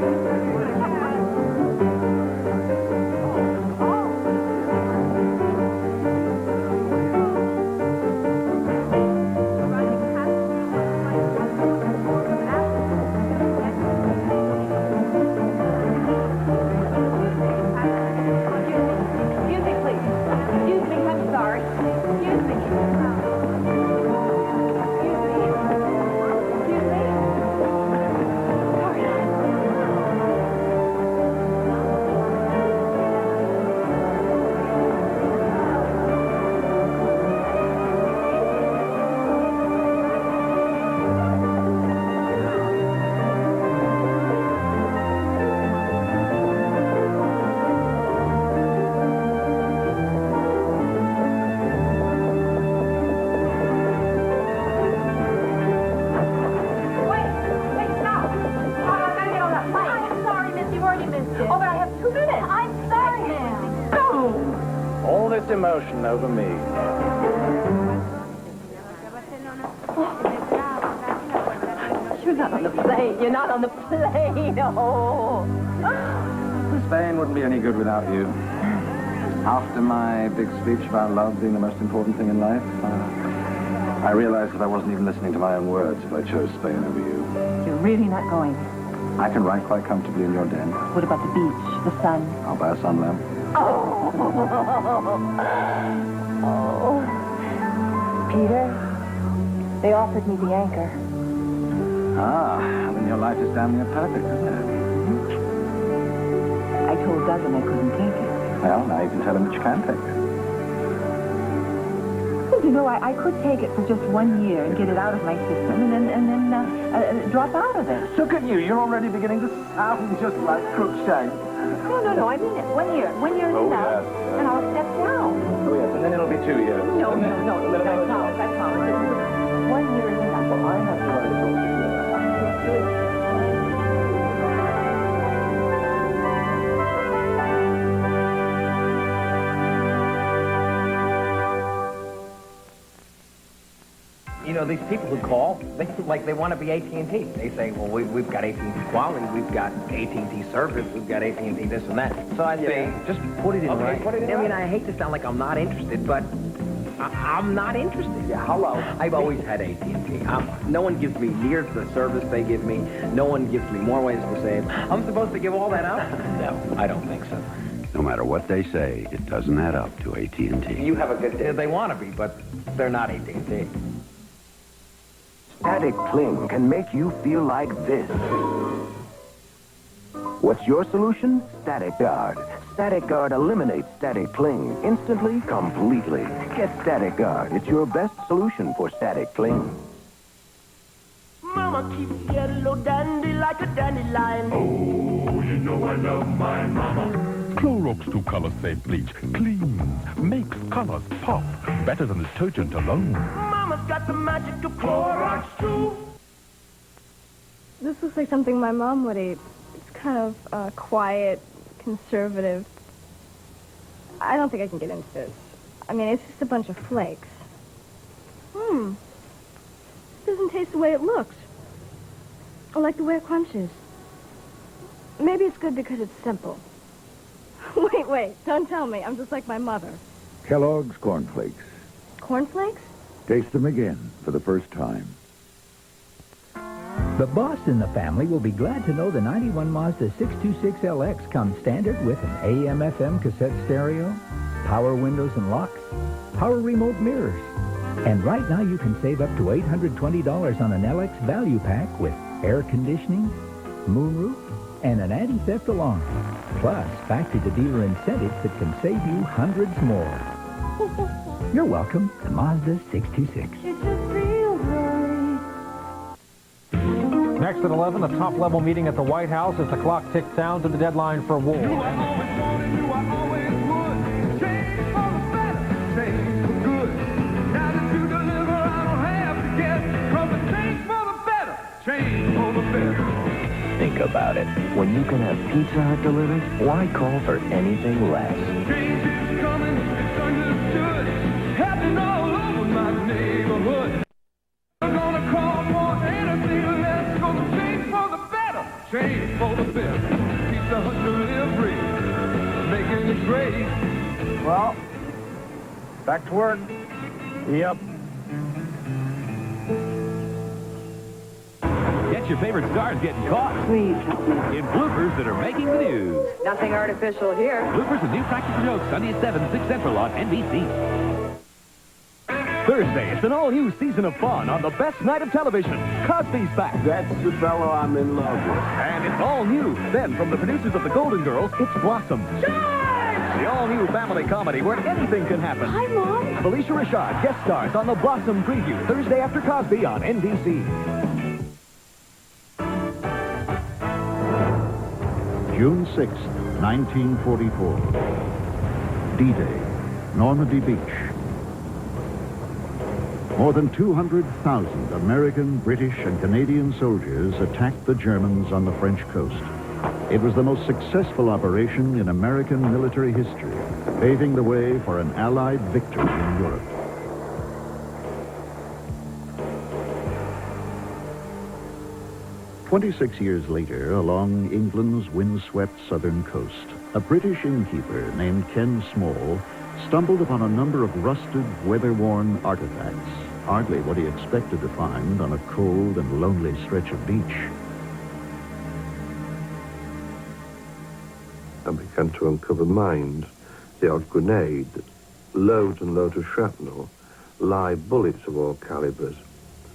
Excuse me, please. Excuse me, I'm sorry. Excuse me. All this emotion over me. You're not on the plane. You're not on the plane. Oh. Spain wouldn't be any good without you. After my big speech about love being the most important thing in life, I realized that I wasn't even listening to my own words if I chose Spain over you. You're really not going. I can write quite comfortably in your den. What about the beach, the sun? I'll buy a sun lamp. Oh. Peter, they offered me the anchor. Ah, then your life is damn near perfect, isn't it? I told Douglas I couldn't take it. Well, now you can tell him that you can take it. Well, you know, I could take it for just 1 year and get it out of my system and then drop out of it. Look at you. You're already beginning to sound just like Crookshank. No, I mean it. 1 year. 1 year is Oh, enough. yes. And I'll step down. Oh, yes, and then it'll be 2 years. No, I promise. 1 year is enough. Well, I have to worry about it. You know, these people who call, they want to be AT&T. They say, well, we've got AT&T quality, we've got AT&T service, we've got AT&T this and that. So I say, just put it in right. Put it in I mean, right. I hate to sound like I'm not interested, but I'm not interested. Yeah, hello. I've always had AT&T. No one gives me near the service they give me. No one gives me more ways to save. I'm supposed to give all that up? No, I don't think so. No matter what they say, it doesn't add up to AT&T. You have a good day. They want to be, but they're not AT&T. Static cling can make you feel like this. What's your solution? Static Guard. Static Guard eliminates static cling instantly, completely. Get Static Guard. It's your best solution for static cling. Mama keeps yellow dandy like a dandelion. Oh, you know I love my mama. Clorox 2 Color Safe Bleach cleans, makes colors pop, better than detergent alone. Mama's got the magic of Clorox 2. This looks like something my mom would eat. It's kind of quiet, conservative. I don't think I can get into this. I mean, it's just a bunch of flakes. It doesn't taste the way it looks. I like the way it crunches. Maybe it's good because it's simple. Wait, don't tell me. I'm just like my mother. Kellogg's Cornflakes. Cornflakes? Taste them again for the first time. The boss in the family will be glad to know the 91 Mazda 626LX comes standard with an AM/FM cassette stereo, power windows and locks, power remote mirrors. And right now you can save up to $820 on an LX value pack with air conditioning, moonroof, and an anti-theft alarm. Plus, factory-to-dealer incentives that can save you hundreds more. You're welcome to Mazda 626. Next at 11, a top-level meeting at the White House as the clock ticks down to the deadline for war. Think think about it. When you can have Pizza Hut delivered, why call for anything less? Change is coming, it's understood. Happening all over my neighborhood. I'm gonna call for anything less. Gonna change for the better. Change for the better. Pizza Hut delivery. Making it great. Well, back to work. Yep. Get your favorite stars getting caught. Please help me. In bloopers that are making the news. Nothing artificial here. Bloopers and new practical jokes, Sunday at 7, 6 Central on NBC. Thursday, it's an all-new season of fun on the best night of television. Cosby's back. That's the fellow I'm in love with. And it's all new. Then, from the producers of The Golden Girls, it's Blossom. The all-new family comedy where anything can happen. Hi, Mom. Felicia Rashad guest stars on the Blossom preview Thursday after Cosby on NBC. June 6th, 1944. D-Day, Normandy Beach. More than 200,000 American, British, and Canadian soldiers attacked the Germans on the French coast. It was the most successful operation in American military history, paving the way for an Allied victory in Europe. "26 years later, along England's windswept southern coast, a British innkeeper named Ken Small stumbled upon a number of rusted, weather-worn artifacts, hardly what he expected to find on a cold and lonely stretch of beach. I began to uncover mines, the odd grenade, loads and loads of shrapnel, live bullets of all calibers,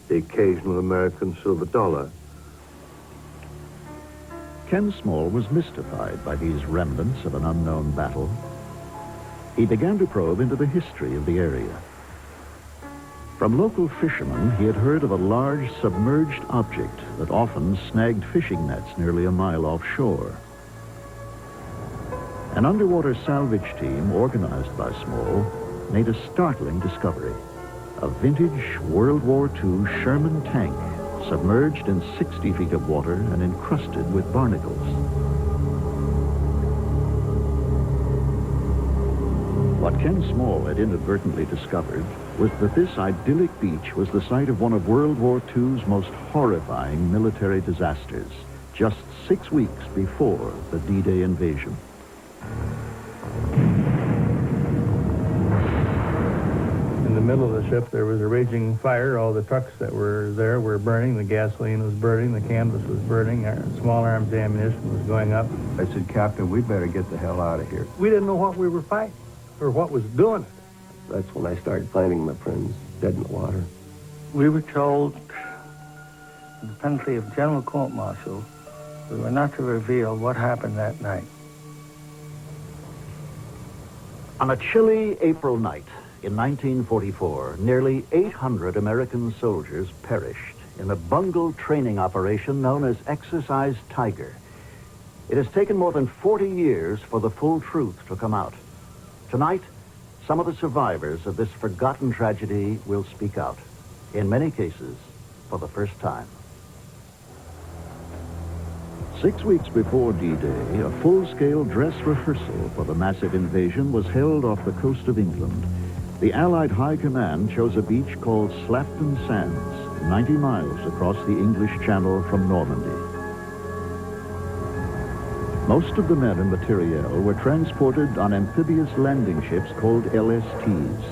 the occasional American silver dollar. Ken Small was mystified by these remnants of an unknown battle. He began to probe into the history of the area. From local fishermen, he had heard of a large submerged object that often snagged fishing nets nearly a mile offshore. An underwater salvage team organized by Small made a startling discovery. A vintage World War II Sherman tank submerged in 60 feet of water and encrusted with barnacles. What Ken Small had inadvertently discovered was that this idyllic beach was the site of one of World War II's most horrifying military disasters, just 6 weeks before the D-Day invasion. In the middle of the ship, there was a raging fire. All the trucks that were there were burning. The gasoline was burning. The canvas was burning. Our small arms ammunition was going up. I said, Captain, we better get the hell out of here. We didn't know what we were fighting or what was doing it. That's when I started finding my friends dead in the water. We were told, on the penalty of general court-martial, we were not to reveal what happened that night. On a chilly April night in 1944, nearly 800 American soldiers perished in a bungled training operation known as Exercise Tiger. It has taken more than 40 years for the full truth to come out. Tonight, some of the survivors of this forgotten tragedy will speak out, in many cases, for the first time. 6 weeks before D-Day, a full-scale dress rehearsal for the massive invasion was held off the coast of England. The Allied High Command chose a beach called Slapton Sands, 90 miles across the English Channel from Normandy. Most of the men and materiel were transported on amphibious landing ships called LSTs.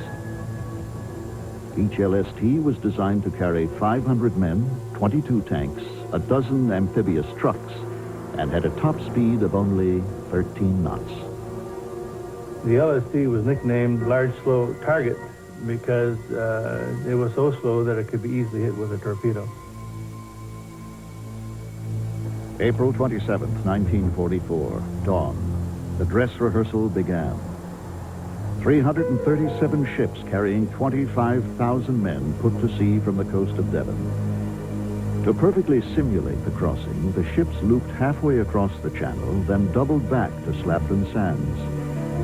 Each LST was designed to carry 500 men, 22 tanks, a dozen amphibious trucks, and had a top speed of only 13 knots. The LSD was nicknamed Large Slow Target because it was so slow that it could be easily hit with a torpedo. April 27th, 1944, dawn. The dress rehearsal began. 337 ships carrying 25,000 men put to sea from the coast of Devon. To perfectly simulate the crossing, the ships looped halfway across the channel, then doubled back to Slapton Sands.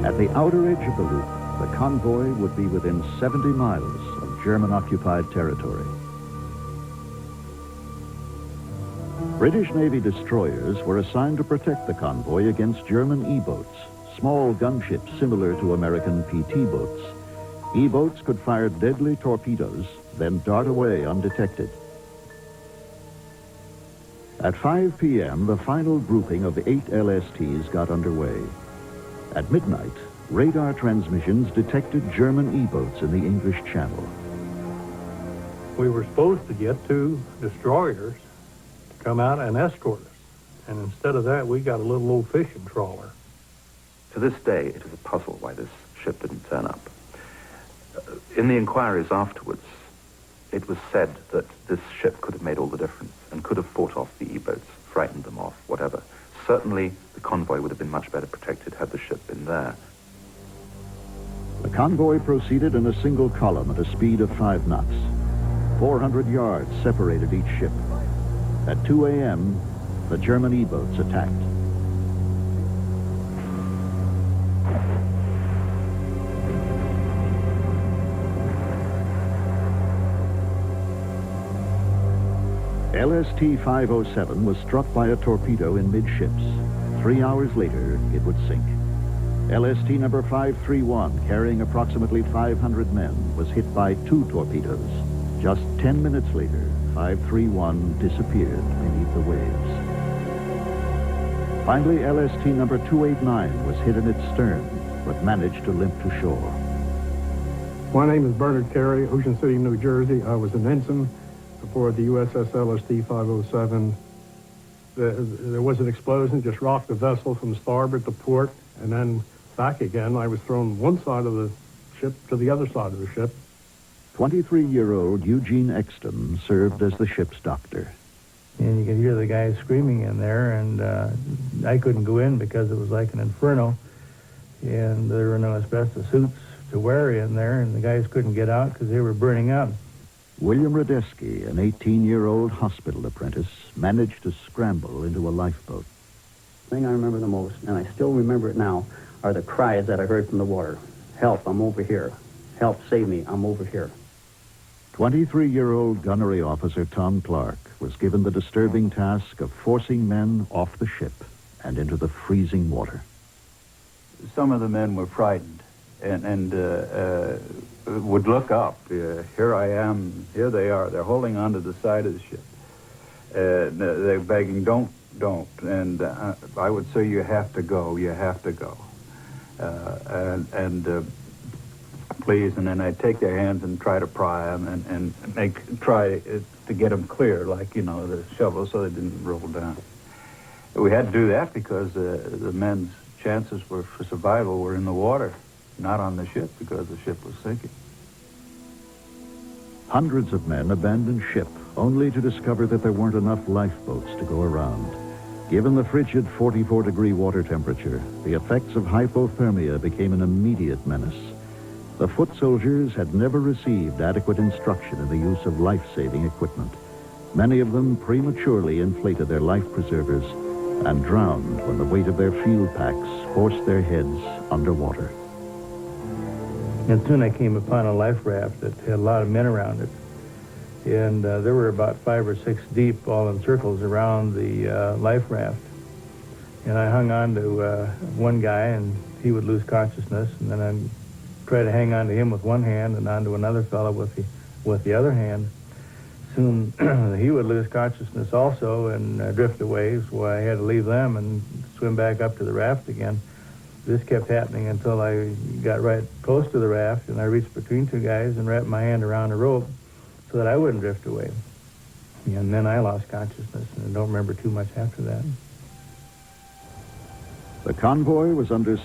At the outer edge of the loop, the convoy would be within 70 miles of German-occupied territory. British Navy destroyers were assigned to protect the convoy against German E-boats, small gunships similar to American PT boats. E-boats could fire deadly torpedoes, then dart away undetected. At 5 p.m., the final grouping of 8 LSTs got underway. At midnight, radar transmissions detected German E-boats in the English Channel. We were supposed to get 2 destroyers to come out and escort us. And instead of that, we got a little old fishing trawler. To this day, it is a puzzle why this ship didn't turn up. In the inquiries afterwards, it was said that this ship could have made all the difference and could have fought off the E-boats, frightened them off, whatever. Certainly, the convoy would have been much better protected had the ship been there. The convoy proceeded in a single column at a speed of 5 knots. 400 yards separated each ship. At 2 a.m., the German E-boats attacked. LST-507 was struck by a torpedo in midships. 3 hours later, it would sink. LST number 531, carrying approximately 500 men, was hit by 2 torpedoes. Just 10 minutes later, 531 disappeared beneath the waves. Finally, LST number 289 was hit in its stern, but managed to limp to shore. My name is Bernard Carey, Ocean City, New Jersey. I was an ensign aboard the USS LST-507. There was an explosion, just rocked the vessel from starboard to port, and then back again. I was thrown one side of the ship to the other side of the ship. 23-year-old Eugene Exton served as the ship's doctor. And you could hear the guys screaming in there, and I couldn't go in because it was like an inferno, and there were no asbestos suits to wear in there, and the guys couldn't get out because they were burning up. William Radeski, an 18-year-old hospital apprentice, managed to scramble into a lifeboat. The thing I remember the most, and I still remember it now, are the cries that I heard from the water. Help, I'm over here. Help, save me, I'm over here. 23-year-old gunnery officer Tom Clark was given the disturbing task of forcing men off the ship and into the freezing water. Some of the men were frightened and would look up. Here I am, here they are. They're holding onto the side of the ship. They're begging, don't. And I would say, you have to go, you have to go. Please, and then I'd take their hands and try to pry them and try to get them clear, like, the shovel, so they didn't roll down. We had to do that because the men's chances for survival were in the water, not on the ship, because the ship was sinking. Hundreds of men abandoned ship, only to discover that there weren't enough lifeboats to go around. Given the frigid 44-degree water temperature, the effects of hypothermia became an immediate menace. The foot soldiers had never received adequate instruction in the use of life-saving equipment. Many of them prematurely inflated their life preservers and drowned when the weight of their field packs forced their heads underwater. And soon I came upon a life raft that had a lot of men around it. And there were about 5 or 6 deep, all in circles around the life raft. And I hung on to one guy, and he would lose consciousness, and then I'd try to hang on to him with one hand and onto another fellow with the other hand. Soon he would lose consciousness also and drift away, so I had to leave them and swim back up to the raft again. This kept happening until I got right close to the raft, and I reached between 2 guys and wrapped my hand around a rope so that I wouldn't drift away. And then I lost consciousness, and I don't remember too much after that. The convoy was under